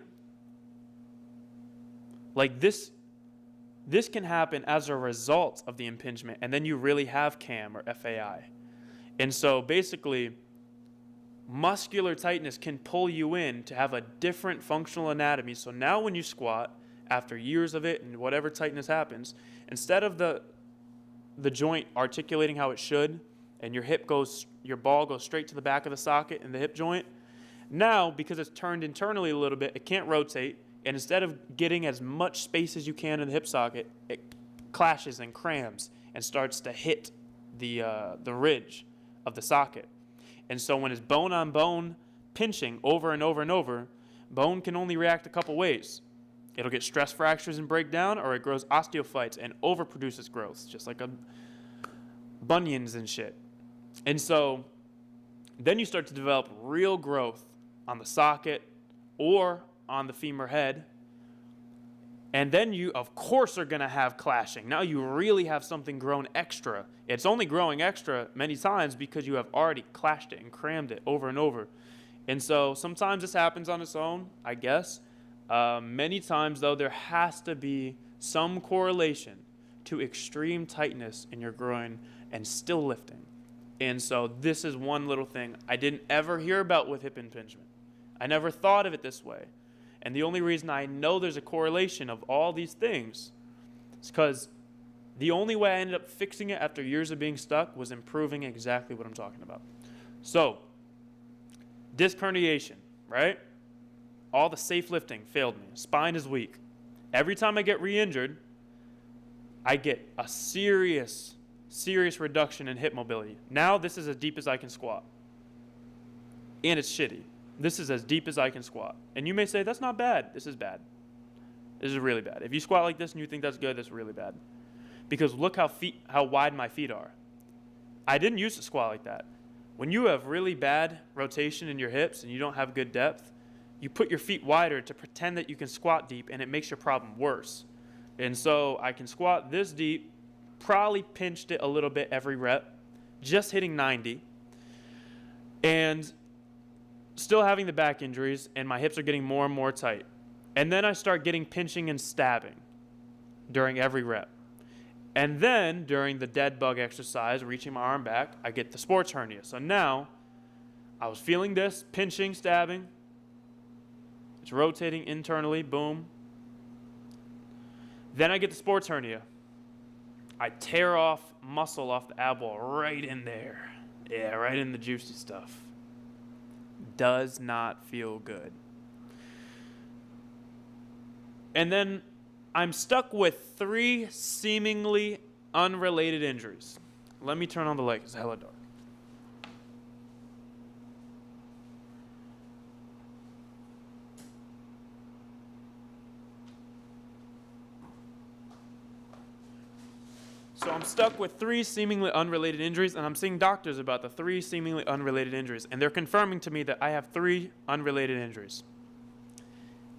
S1: Like this can happen as a result of the impingement, and then you really have CAM or FAI. And so basically, muscular tightness can pull you in to have a different functional anatomy. So now when you squat, after years of it and whatever tightness happens, instead of the joint articulating how it should, and your ball goes straight to the back of the socket in the hip joint, now because it's turned internally a little bit, it can't rotate, and instead of getting as much space as you can in the hip socket, it clashes and crams and starts to hit the ridge of the socket. And so when it's bone on bone pinching over and over and over, bone can only react a couple ways. It'll get stress fractures and break down, or it grows osteophytes and overproduces growths, just like bunions and shit. And so then you start to develop real growth on the socket or on the femur head. And then you, of course, are going to have clashing. Now you really have something grown extra. It's only growing extra many times because you have already clashed it and crammed it over and over. And so sometimes this happens on its own, I guess. Many times, though, there has to be some correlation to extreme tightness in your groin and still lifting. And so this is one little thing I didn't ever hear about with hip impingement. I never thought of it this way. And the only reason I know there's a correlation of all these things is because the only way I ended up fixing it after years of being stuck was improving exactly what I'm talking about. So, disc herniation, right? All the safe lifting failed me. Spine is weak. Every time I get re-injured, I get a serious reduction in hip mobility. Now this is as deep as I can squat. And it's shitty. This is as deep as I can squat. And you may say, that's not bad. This is bad. This is really bad. If you squat like this and you think that's good, that's really bad. Because look how wide my feet are. I didn't used to squat like that. When you have really bad rotation in your hips and you don't have good depth, you put your feet wider to pretend that you can squat deep, and it makes your problem worse. And so I can squat this deep, probably pinched it a little bit every rep, just hitting 90, and still having the back injuries, and my hips are getting more and more tight. And then I start getting pinching and stabbing during every rep. And then during the dead bug exercise, reaching my arm back, I get the sports hernia. So now I was feeling this, pinching, stabbing. It's rotating internally, boom. Then I get the sports hernia. I tear off muscle off the ab wall right in there. Yeah, right in the juicy stuff. Does not feel good. And then I'm stuck with 3 seemingly unrelated injuries. Let me turn on the light, it's hella dark. So I'm stuck with 3 seemingly unrelated injuries, and I'm seeing doctors about the 3 seemingly unrelated injuries, and they're confirming to me that I have 3 unrelated injuries.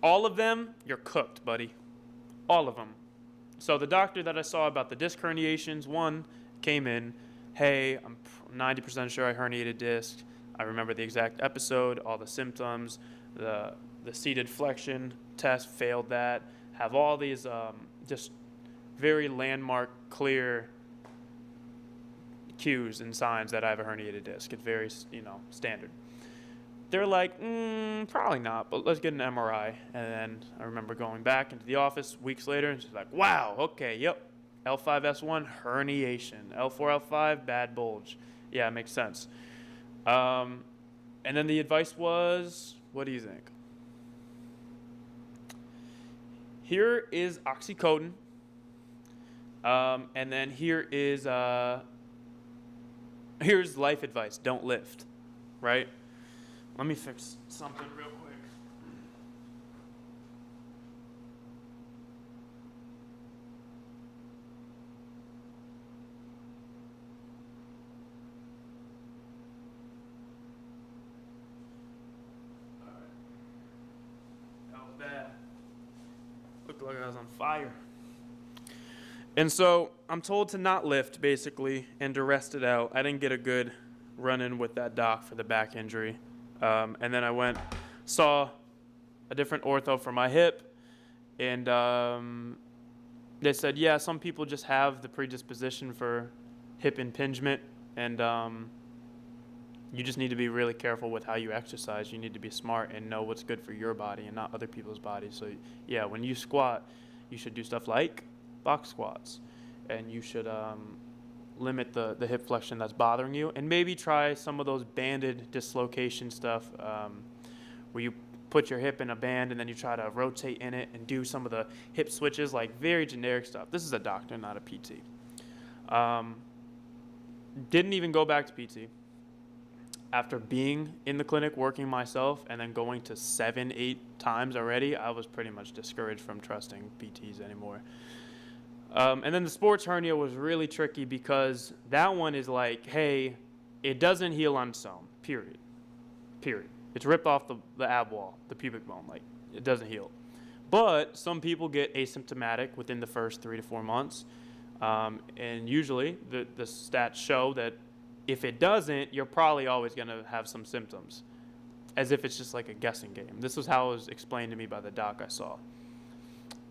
S1: All of them, you're cooked, buddy. All of them. So the doctor that I saw about the disc herniations, one came in, hey, I'm 90% sure I herniated disc. I remember the exact episode, all the symptoms, the seated flexion test failed that, have all these just very landmark, clear cues and signs that I have a herniated disc. It's very, standard. They're like, probably not, but let's get an MRI. And then I remember going back into the office weeks later, and she's like, wow, okay, yep, L5S1, herniation. L4, L5, bad bulge. Yeah, it makes sense. And then the advice was, what do you think? Here is oxycodone. And then here's life advice. Don't lift, right? Let me fix something real quick. All right. That was bad. Looked like I was on fire. And so I'm told to not lift, basically, and to rest it out. I didn't get a good run-in with that doc for the back injury. And then I saw a different ortho for my hip, and they said, yeah, some people just have the predisposition for hip impingement, and you just need to be really careful with how you exercise. You need to be smart and know what's good for your body and not other people's bodies. So, yeah, when you squat, you should do stuff like box squats, and you should limit the hip flexion that's bothering you, and maybe try some of those banded dislocation stuff where you put your hip in a band and then you try to rotate in it and do some of the hip switches, like very generic stuff. This is a doctor, not a PT. Didn't even go back to PT. After being in the clinic working myself and then going to 7-8 times already, I was pretty much discouraged from trusting PTs anymore. And then the sports hernia was really tricky because that one is like, hey, it doesn't heal on its own, period. It's ripped off the ab wall, the pubic bone, like it doesn't heal. But some people get asymptomatic within the first 3 to 4 months. And usually the stats show that if it doesn't, you're probably always going to have some symptoms. as if it's just like a guessing game. This was how it was explained to me by the doc I saw.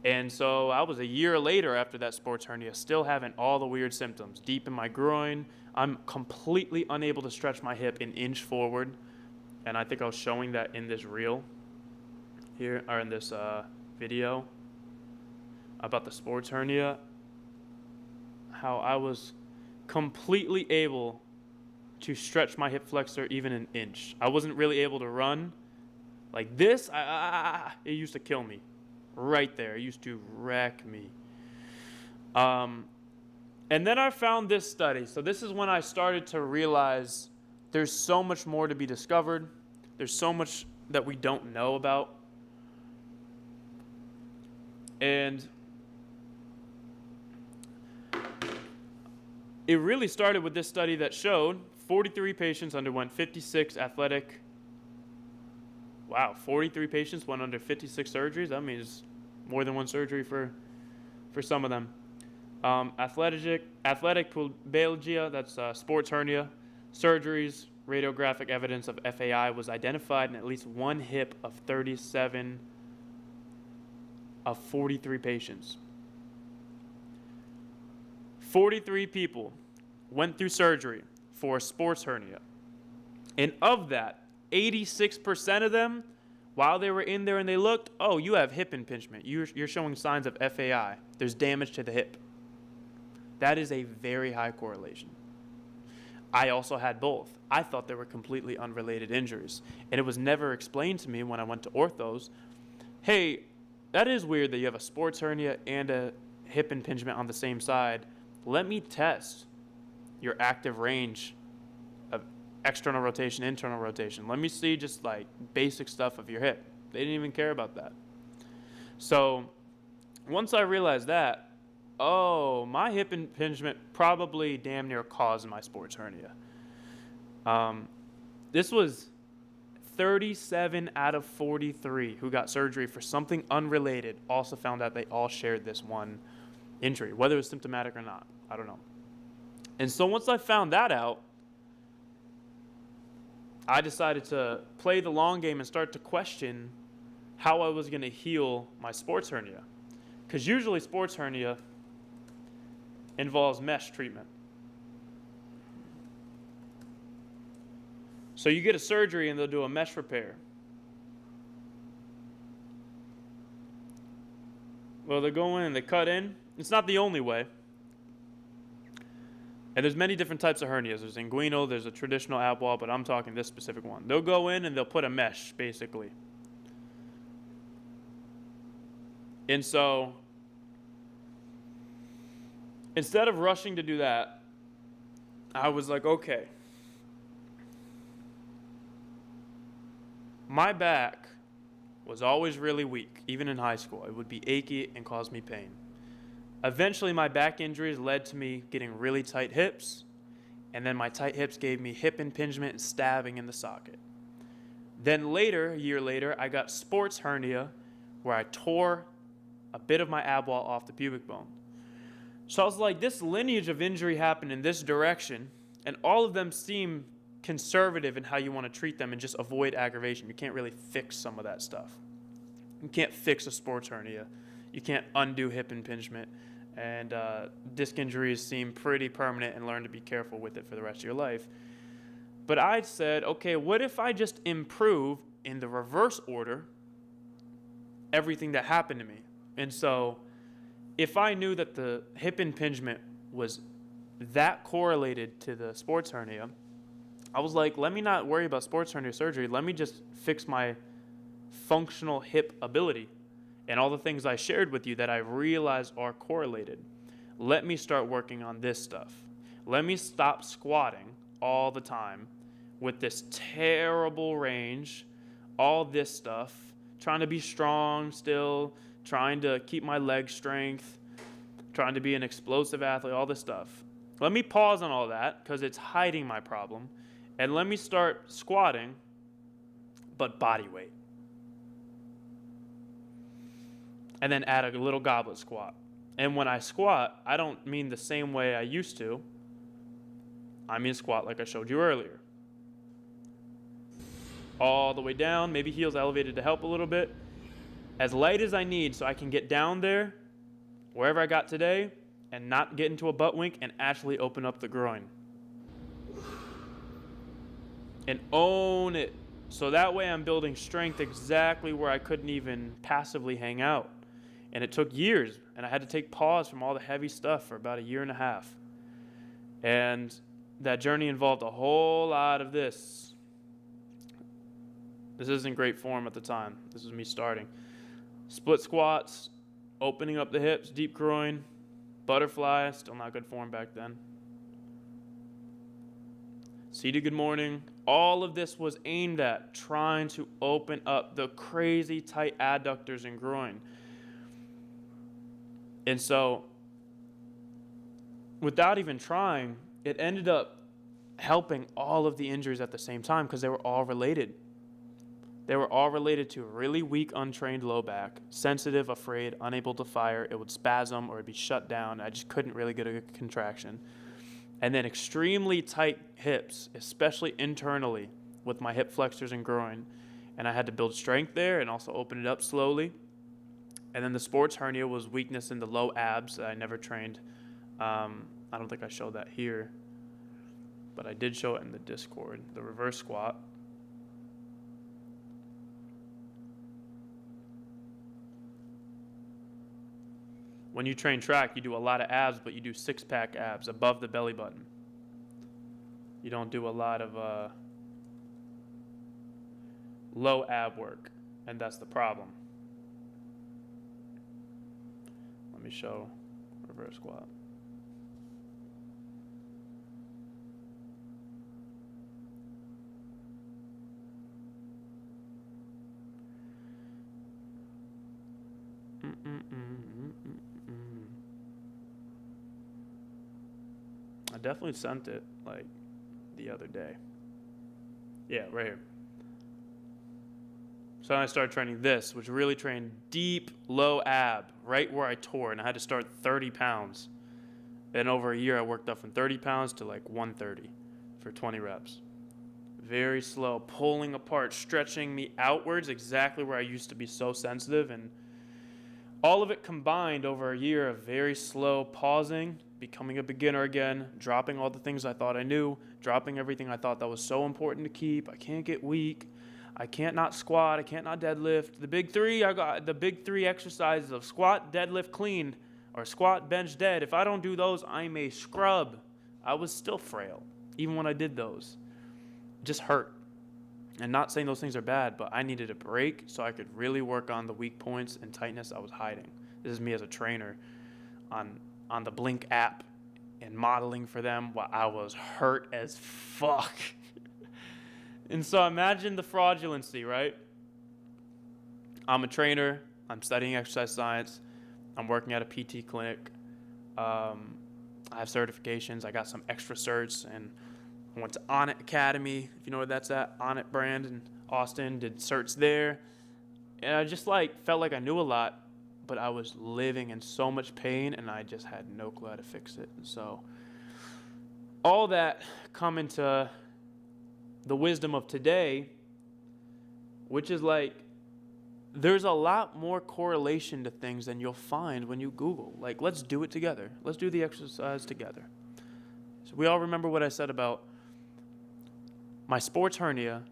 S1: And so I was a year later after that sports hernia, still having all the weird symptoms. Deep in my groin, I'm completely unable to stretch my hip an inch forward. And I think I was showing that in this reel here, or in this video about the sports hernia, how I was completely able to stretch my hip flexor even an inch. I wasn't really able to run like this. It used to kill me right there. It used to wreck me. And then I found this study. So this is when I started to realize there's so much more to be discovered. There's so much that we don't know about. And it really started with this study that showed 43 patients underwent 56 athletic. Wow, 43 patients went under 56 surgeries. That means more than one surgery for some of them. Athletic pubalgia, that's sports hernia, surgeries, radiographic evidence of FAI was identified in at least one hip of 37 of 43 patients. 43 people went through surgery for a sports hernia. And of that, 86% of them, while they were in there and they looked, oh, you have hip impingement. You're showing signs of FAI. There's damage to the hip. That is a very high correlation. I also had both. I thought they were completely unrelated injuries. And it was never explained to me when I went to orthos, hey, that is weird that you have a sports hernia and a hip impingement on the same side. Let me test your active range of external rotation, internal rotation. Let me see just like basic stuff of your hip. They didn't even care about that. So once I realized that, oh, my hip impingement probably damn near caused my sports hernia. This was 37 out of 43 who got surgery for something unrelated also found out they all shared this one injury, whether it was symptomatic or not. I don't know. And so once I found that out, I decided to play the long game and start to question how I was going to heal my sports hernia. Because usually sports hernia involves mesh treatment. So you get a surgery and they'll do a mesh repair. Well, they go in and they cut in. It's not the only way. And there's many different types of hernias. There's inguinal, there's a traditional ab wall, but I'm talking this specific one. They'll go in and they'll put a mesh, basically. And so, instead of rushing to do that, I was like, okay. My back was always really weak, even in high school. It would be achy and cause me pain. Eventually, my back injuries led to me getting really tight hips, and then my tight hips gave me hip impingement and stabbing in the socket. Then later, a year later, I got sports hernia, where I tore a bit of my ab wall off the pubic bone. So I was like, this lineage of injury happened in this direction, and all of them seem conservative in how you want to treat them and just avoid aggravation. You can't really fix some of that stuff. You can't fix a sports hernia. You can't undo hip impingement. And disc injuries seem pretty permanent and learn to be careful with it for the rest of your life. But I said, okay, what if I just improve in the reverse order everything that happened to me? And so if I knew that the hip impingement was that correlated to the sports hernia, I was like, let me not worry about sports hernia surgery. Let me just fix my functional hip ability and all the things I shared with you that I realized are correlated. Let me start working on this stuff. Let me stop squatting all the time with this terrible range, all this stuff, trying to be strong still, trying to keep my leg strength, trying to be an explosive athlete, all this stuff. Let me pause on all that because it's hiding my problem, and let me start squatting, but body weight. And then add a little goblet squat. And when I squat, I don't mean the same way I used to. I mean squat like I showed you earlier. all the way down, maybe heels elevated to help a little bit. As light as I need so I can get down there, wherever I got today, and not get into a butt wink and actually open up the groin. And own it. So that way I'm building strength exactly where I couldn't even passively hang out. And it took years, and I had to take pause from all the heavy stuff for about 1.5 years. And that journey involved a whole lot of this. This isn't great form at the time. This is me starting. Split squats, opening up the hips, deep groin, butterfly, still not good form back then. Seated good morning. All of this was aimed at trying to open up the crazy tight adductors and groin. And so, without even trying, it ended up helping all of the injuries at the same time because they were all related. They were all related to really weak, untrained low back, sensitive, afraid, unable to fire. It would spasm or it'd be shut down. I just couldn't really get a contraction. And then extremely tight hips, especially internally with my hip flexors and groin. And I had to build strength there and also open it up slowly. And then the sports hernia was weakness in the low abs that I never trained. I don't think I showed that here, but I did show it in the Discord, the reverse squat. When you train track, you do a lot of abs, but you do six-pack abs above the belly button. You don't do a lot of low ab work, and that's the problem. Let me show reverse squat. I definitely sent it like the other day. Yeah, right here. So then I started training this, which really trained deep, low ab, right where I tore, and I had to start 30 pounds. And over a year, I worked up from 30 pounds to like 130 for 20 reps. Very slow, pulling apart, stretching me outwards exactly where I used to be so sensitive, and all of it combined over a year of very slow pausing, becoming a beginner again, dropping all the things I thought I knew, dropping everything I thought that was so important to keep. I can't get weak. I can't not squat. I can't not deadlift. The big three, I got the big three exercises of squat, deadlift, clean, or squat, bench, dead. If I don't do those, I'm a scrub. I was still frail, even when I did those. It just hurt. And not saying those things are bad, but I needed a break so I could really work on the weak points and tightness I was hiding. This is me as a trainer on the Blink app and modeling for them while I was hurt as fuck. And so imagine the fraudulency, right? I'm a trainer. I'm studying exercise science. I'm working at a PT clinic. I have certifications. I got some extra certs, and I went to Onnit Academy, if you know where that's at, Onnit brand in Austin, did certs there. And I just felt like I knew a lot, but I was living in so much pain, and I just had no clue how to fix it. And so all that come into the wisdom of today, which is there's a lot more correlation to things than you'll find when you Google. Let's do it together. Let's do the exercise together. So we all remember what I said about my sports hernia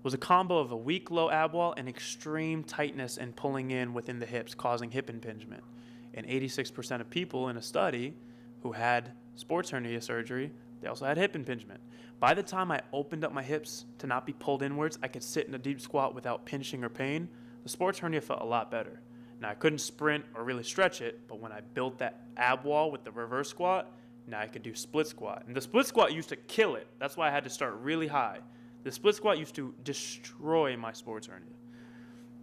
S1: was a combo of a weak low ab wall and extreme tightness and pulling in within the hips, causing hip impingement. And 86% of people in a study who had sports hernia surgery, they also had hip impingement. By the time I opened up my hips to not be pulled inwards, I could sit in a deep squat without pinching or pain. The sports hernia felt a lot better. Now I couldn't sprint or really stretch it, but when I built that ab wall with the reverse squat, now I could do split squat. And the split squat used to kill it. That's why I had to start really high. The split squat used to destroy my sports hernia.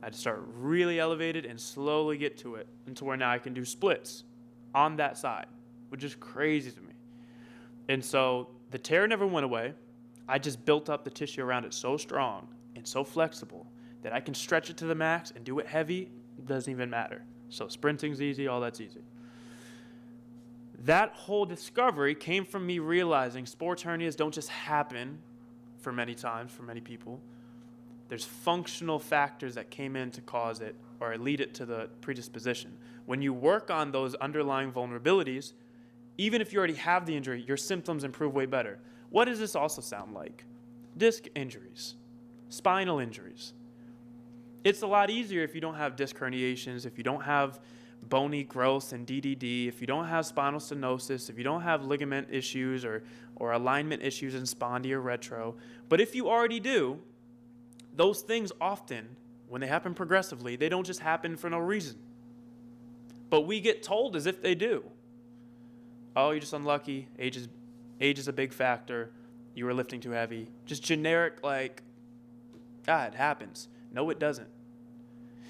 S1: I had to start really elevated and slowly get to it until where now I can do splits on that side, which is crazy to me. And so the tear never went away. I just built up the tissue around it so strong and so flexible that I can stretch it to the max and do it heavy. It doesn't even matter. So sprinting's easy, all that's easy. That whole discovery came from me realizing sports hernias don't just happen for many times, for many people. There's functional factors that came in to cause it or lead it to the predisposition. When you work on those underlying vulnerabilities, even if you already have the injury, your symptoms improve way better. What does this also sound like? Disc injuries, spinal injuries. It's a lot easier if you don't have disc herniations, if you don't have bony growth and DDD, if you don't have spinal stenosis, if you don't have ligament issues or alignment issues in spondy or retro. But if you already do, those things often, when they happen progressively, they don't just happen for no reason. But we get told as if they do. Oh, you're just unlucky. Age is a big factor. You were lifting too heavy. Just generic, like, it happens. No, it doesn't.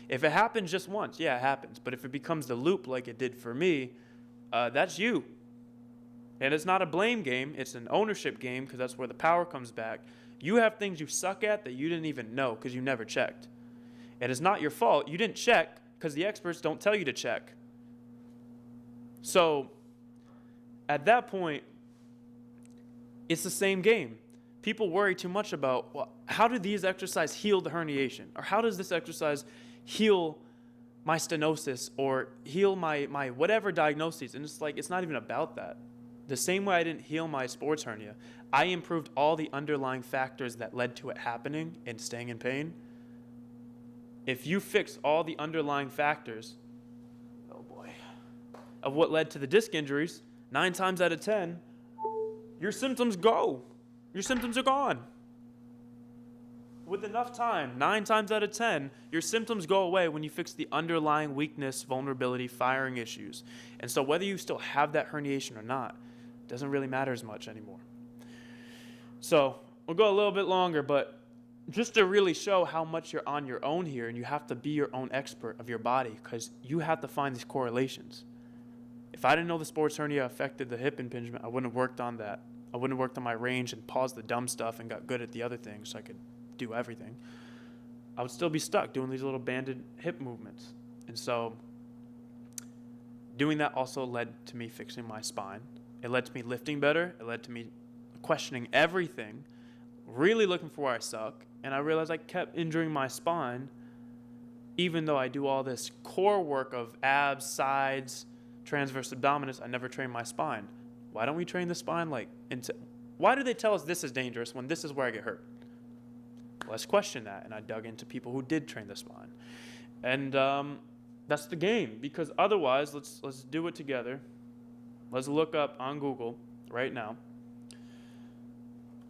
S1: If it happens just once, yeah, it happens. But if it becomes the loop like it did for me, that's you. And it's not a blame game. It's an ownership game, because that's where the power comes back. You have things you suck at that you didn't even know because you never checked. And it's not your fault. You didn't check because the experts don't tell you to check. So at that point, it's the same game. People worry too much about, well, how do these exercises heal the herniation? Or how does this exercise heal my stenosis or heal my whatever diagnoses? And it's like, it's not even about that. The same way I didn't heal my sports hernia, I improved all the underlying factors that led to it happening and staying in pain. If you fix all the underlying factors, of what led to the disc injuries, 9 times out of 10, your symptoms go. Your symptoms are gone. With enough time, 9 times out of 10, your symptoms go away when you fix the underlying weakness, vulnerability, firing issues. And so whether you still have that herniation or not, doesn't really matter as much anymore. So we'll go a little bit longer, but just to really show how much you're on your own here, and you have to be your own expert of your body, because you have to find these correlations. If I didn't know the sports hernia affected the hip impingement, I wouldn't have worked on that. I wouldn't have worked on my range and paused the dumb stuff and got good at the other things so I could do everything. I would still be stuck doing these little banded hip movements. And so doing that also led to me fixing my spine. It led to me lifting better. It led to me questioning everything, really looking for where I suck. And I realized I kept injuring my spine, even though I do all this core work of abs, sides, transverse abdominis. I never train my spine. Why don't we train the spine why do they tell us this is dangerous when this is where I get hurt? Let's question that. And I dug into people who did train the spine. And that's the game, because otherwise, let's do it together. Let's look up on Google right now.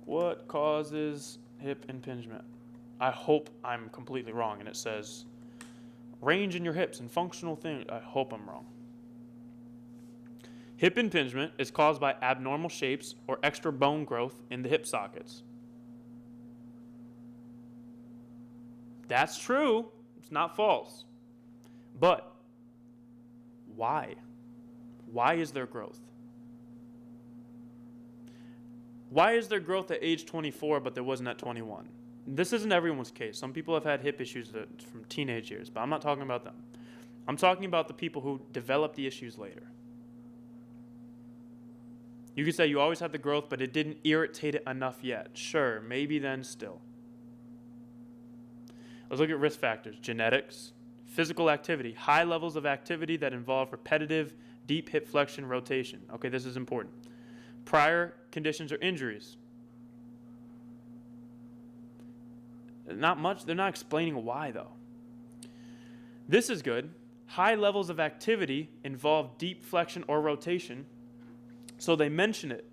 S1: What causes hip impingement? I hope I'm completely wrong, and it says range in your hips and functional things. I hope I'm wrong. Hip impingement is caused by abnormal shapes or extra bone growth in the hip sockets. That's true. It's not false. But why? Why is there growth? Why is there growth at age 24 but there wasn't at 21? This isn't everyone's case. Some people have had hip issues from teenage years, but I'm not talking about them. I'm talking about the people who develop the issues later. You could say you always had the growth, but it didn't irritate it enough yet. Sure, maybe then still. Let's look at risk factors. Genetics, physical activity, high levels of activity that involve repetitive, deep hip flexion rotation. Okay, this is important. Prior conditions or injuries. Not much. They're not explaining why, though. This is good. High levels of activity involve deep flexion or rotation. So they mention it.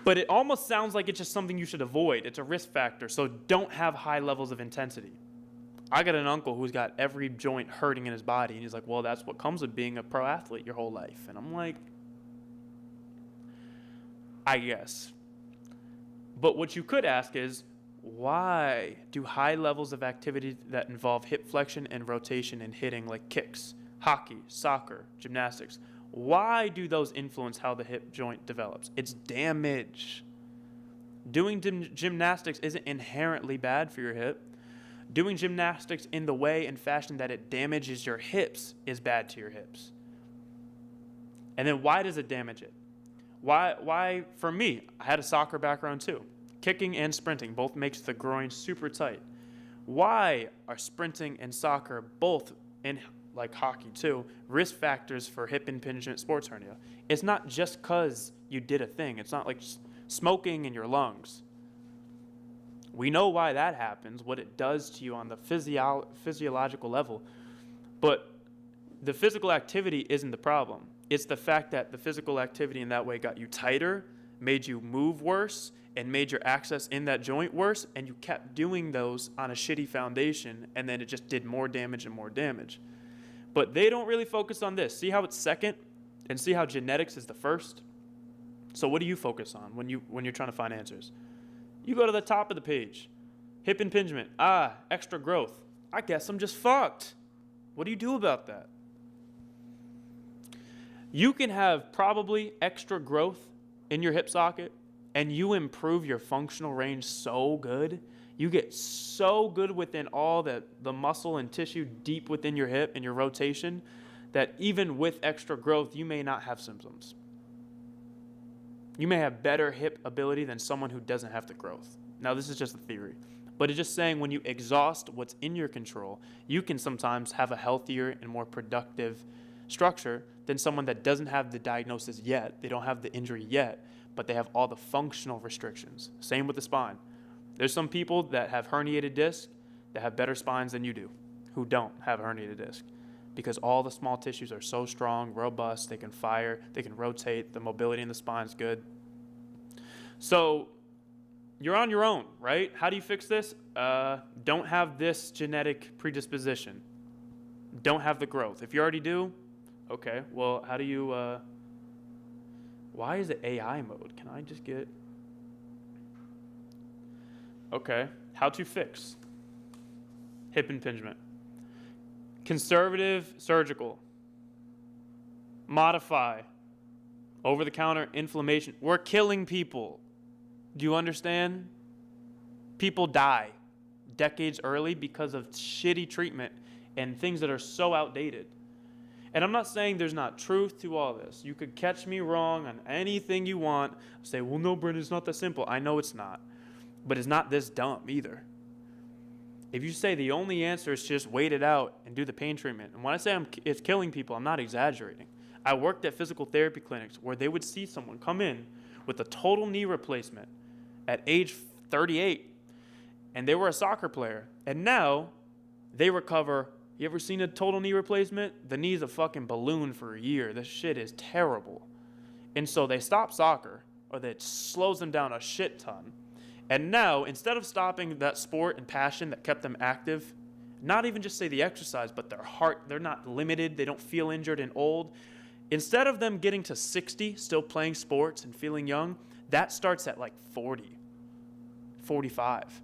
S1: But it almost sounds like it's just something you should avoid. It's a risk factor, so don't have high levels of intensity. I got an uncle who's got every joint hurting in his body, and he's like, well, that's what comes with being a pro athlete your whole life. And I'm like, I guess. But what you could ask is, why do high levels of activity that involve hip flexion and rotation and hitting, like kicks, hockey, soccer, gymnastics, why do those influence how the hip joint develops? It's damage. Doing gymnastics isn't inherently bad for your hip. Doing gymnastics in the way and fashion that it damages your hips is bad to your hips. And then why does it damage it? Why, for me, I had a soccer background too. Kicking and sprinting both makes the groin super tight. Why are sprinting and soccer both, in like hockey too, risk factors for hip impingement sports hernia? It's not just because you did a thing. It's not like smoking in your lungs. We know why that happens, what it does to you on the physiological level. But the physical activity isn't the problem. It's the fact that the physical activity in that way got you tighter, made you move worse, and made your access in that joint worse, and you kept doing those on a shitty foundation, and then it just did more damage and more damage. But they don't really focus on this. See how it's second, and see how genetics is the first? So what do you focus on when you're trying to find answers? You go to the top of the page. Hip impingement. Extra growth. I guess I'm just fucked. What do you do about that? You can have probably extra growth in your hip socket, and you improve your functional range so good. You get so good within all the muscle and tissue deep within your hip and your rotation that even with extra growth, you may not have symptoms. You may have better hip ability than someone who doesn't have the growth. Now, this is just a theory, but it's just saying when you exhaust what's in your control, you can sometimes have a healthier and more productive structure than someone that doesn't have the diagnosis yet. They don't have the injury yet, but they have all the functional restrictions. Same with the spine. There's some people that have herniated disc that have better spines than you do, who don't have herniated disc, because all the small tissues are so strong, robust, they can fire, they can rotate, the mobility in the spine is good. So you're on your own, right? How do you fix this? Don't have this genetic predisposition. Don't have the growth. If you already do, okay, well, how do you, why is it AI mode? Can I just get, okay, how to fix hip impingement. Conservative surgical, modify, over-the-counter inflammation. We're killing people. Do you understand? People die decades early because of shitty treatment and things that are so outdated. And I'm not saying there's not truth to all this. You could catch me wrong on anything you want. Say, well, no, Brendan, it's not that simple. I know it's not. But it's not this dumb either. If you say the only answer is just wait it out and do the pain treatment, and when I say it's killing people, I'm not exaggerating. I worked at physical therapy clinics where they would see someone come in with a total knee replacement at age 38, and they were a soccer player, and now they recover. You ever seen a total knee replacement? The knee's a fucking balloon for a year. This shit is terrible. And so they stop soccer, or that slows them down a shit ton. And now, instead of stopping that sport and passion that kept them active, not even just say the exercise, but their heart, they're not limited, they don't feel injured and old. Instead of them getting to 60, still playing sports and feeling young, that starts at like 40, 45.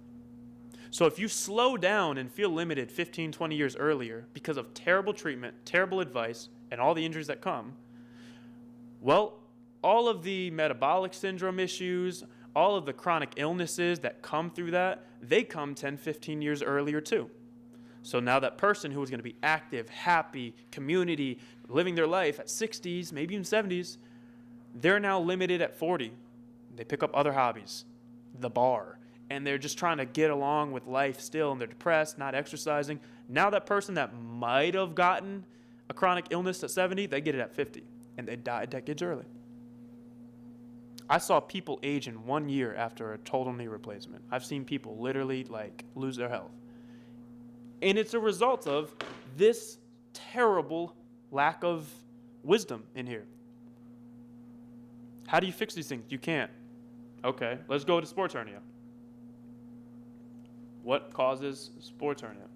S1: So if you slow down and feel limited 15, 20 years earlier because of terrible treatment, terrible advice, and all the injuries that come, well, all of the metabolic syndrome issues, all of the chronic illnesses that come through that, they come 10, 15 years earlier too. So now that person who was going to be active, happy, community, living their life at 60s, maybe even 70s, they're now limited at 40. They pick up other hobbies, the bar, and they're just trying to get along with life still, and they're depressed, not exercising. Now that person that might have gotten a chronic illness at 70, they get it at 50, and they die decades early. I saw people age in 1 year after a total knee replacement. I've seen people literally lose their health. And it's a result of this terrible lack of wisdom in here. How do you fix these things? You can't. Okay, let's go to sports hernia. What causes sports hernia?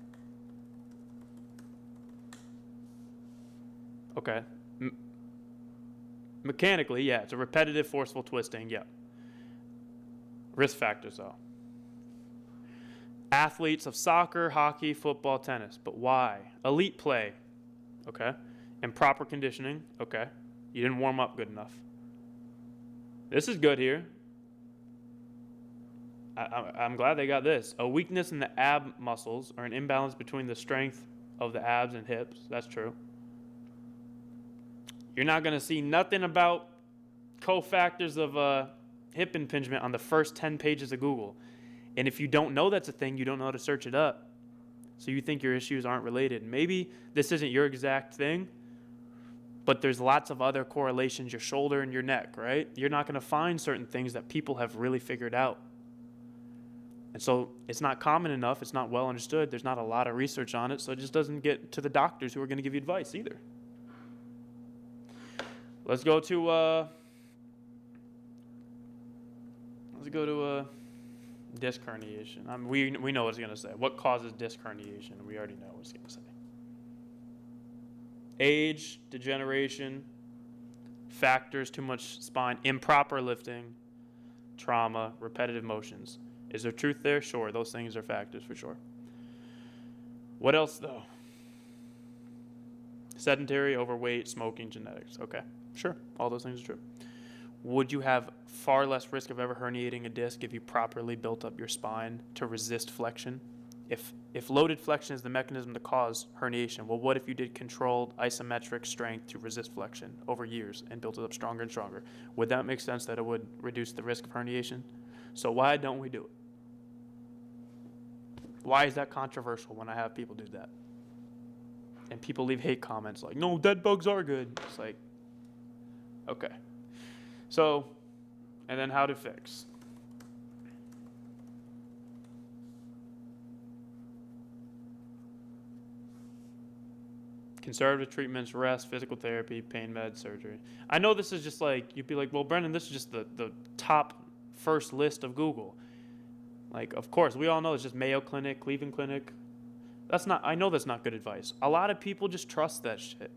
S1: Okay. Mechanically, yeah, it's a repetitive, forceful twisting, yeah. Risk factors, though. Athletes of soccer, hockey, football, tennis. But why? Elite play, okay. And proper conditioning, okay. You didn't warm up good enough. This is good here. I'm glad they got this. A weakness in the ab muscles or an imbalance between the strength of the abs and hips. That's true. You're not going to see nothing about cofactors of hip impingement on the first 10 pages of Google. And if you don't know that's a thing, you don't know how to search it up. So you think your issues aren't related. Maybe this isn't your exact thing, but there's lots of other correlations, your shoulder and your neck, right? You're not going to find certain things that people have really figured out. And so it's not common enough, it's not well understood, there's not a lot of research on it, so it just doesn't get to the doctors who are going to give you advice either. Let's go to disc herniation. We know what it's going to say. What causes disc herniation? We already know what it's going to say. Age, degeneration, factors, too much spine, improper lifting, trauma, repetitive motions. Is there truth there? Sure, those things are factors for sure. What else though? Sedentary, overweight, smoking, genetics. Okay, sure, all those things are true. Would you have far less risk of ever herniating a disc if you properly built up your spine to resist flexion? If loaded flexion is the mechanism to cause herniation, well, what if you did controlled isometric strength to resist flexion over years and built it up stronger and stronger? Would that make sense that it would reduce the risk of herniation? So why don't we do it? Why is that controversial when I have people do that? And people leave hate comments like, no, dead bugs are good. It's like, okay. So, and then how to fix. Conservative treatments, rest, physical therapy, pain meds, surgery. I know this is just like, you'd be like, well, Brendan, this is just the top first list of Google. Like, of course, we all know it's just Mayo Clinic, Cleveland Clinic. I know that's not good advice. A lot of people just trust that shit.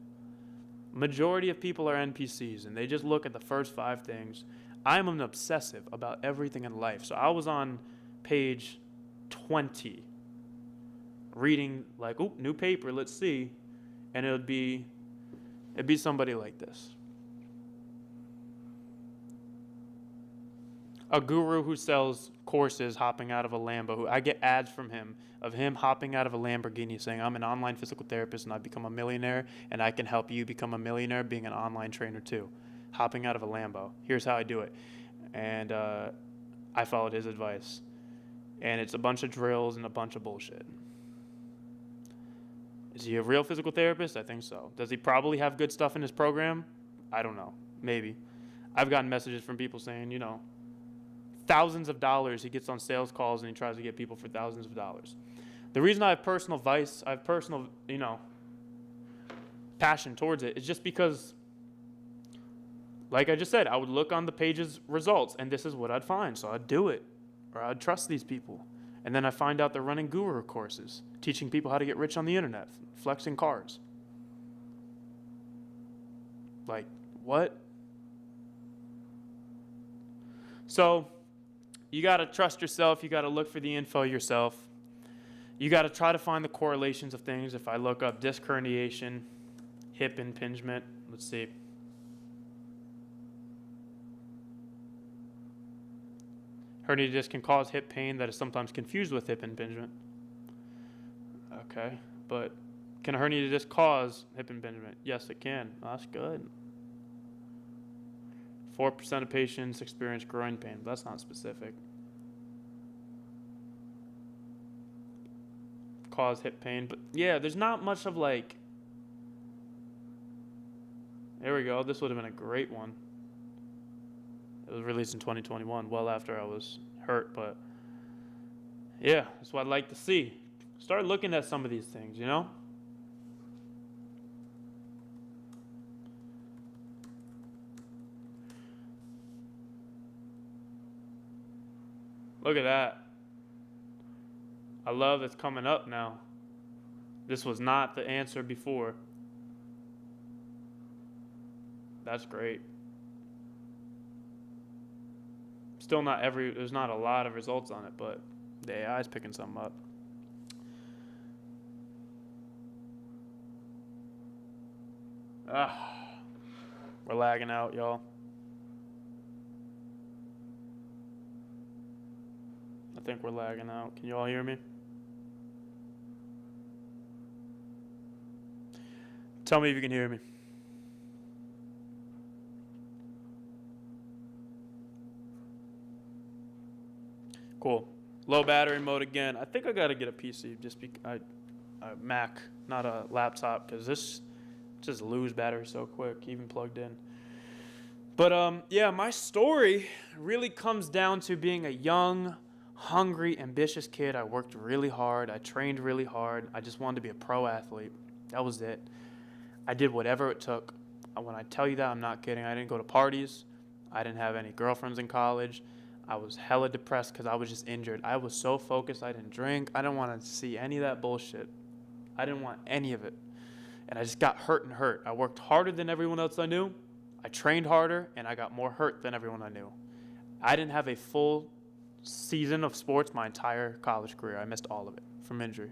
S1: Majority of people are NPCs, and they just look at the first 5 things. I'm an obsessive about everything in life. So I was on page 20, reading like, oop, new paper, let's see. And it'd be somebody like this. A guru who sells courses hopping out of a Lambo. I get ads from him of him hopping out of a Lamborghini saying, I'm an online physical therapist and I've become a millionaire and I can help you become a millionaire being an online trainer too. Hopping out of a Lambo. Here's how I do it. And I followed his advice. And it's a bunch of drills and a bunch of bullshit. Is he a real physical therapist? I think so. Does he probably have good stuff in his program? I don't know. Maybe. I've gotten messages from people saying, thousands of dollars. He gets on sales calls and he tries to get people for thousands of dollars. The reason I have personal vice, I have personal, passion towards it is just because, like I just said, I would look on the page's results and this is what I'd find. So I'd do it, or I'd trust these people. And then I find out they're running guru courses, teaching people how to get rich on the internet, flexing cars. Like, what? So you got to trust yourself. You got to look for the info yourself. You got to try to find the correlations of things. If I look up disc herniation, hip impingement, let's see. Herniated disc can cause hip pain that is sometimes confused with hip impingement. Okay, but can a herniated disc cause hip impingement? Yes, it can. That's good. 4% of patients experience groin pain. That's not specific. Cause hip pain, but yeah, there's not much of like, there we go, this would have been a great one. It was released in 2021, well after I was hurt, but yeah, that's what I'd like to see. Start looking at some of these things, Look at that. I love it's coming up now. This was not the answer before. That's great. Still there's not a lot of results on it, but the AI is picking something up. We're lagging out, y'all. I think we're lagging out. Can you all hear me? Tell me if you can hear me. Cool. Low battery mode again. I think I gotta get a PC, a Mac, not a laptop, because this just lose battery so quick, even plugged in. But yeah, my story really comes down to being a young, hungry, ambitious kid. I worked really hard. I trained really hard. I just wanted to be a pro athlete. That was it. I did whatever it took. When I tell you that, I'm not kidding. I didn't go to parties. I didn't have any girlfriends in college. I was hella depressed because I was just injured. I was so focused. I didn't drink. I didn't want to see any of that bullshit. I didn't want any of it. And I just got hurt and hurt. I worked harder than everyone else I knew. I trained harder, and I got more hurt than everyone I knew. I didn't have a full season of sports my entire college career. I missed all of it from injury.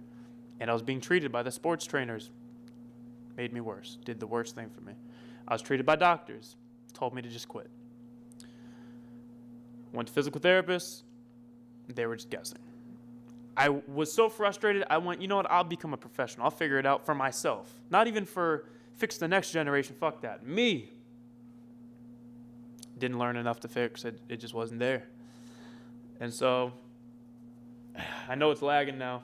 S1: And I was being treated by the sports trainers. Made me worse. Did the worst thing for me. I was treated by doctors. Told me to just quit. Went to physical therapists. They were just guessing. I was so frustrated, I went, you know what, I'll become a professional. I'll figure it out for myself. Not even for fix the next generation. Fuck that. Me. Didn't learn enough to fix it. It just wasn't there. And so, I know it's lagging now.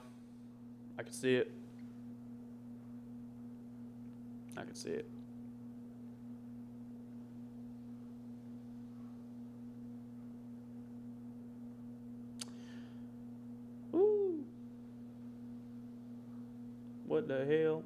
S1: I can see it. I can see it. Woo. What the hell?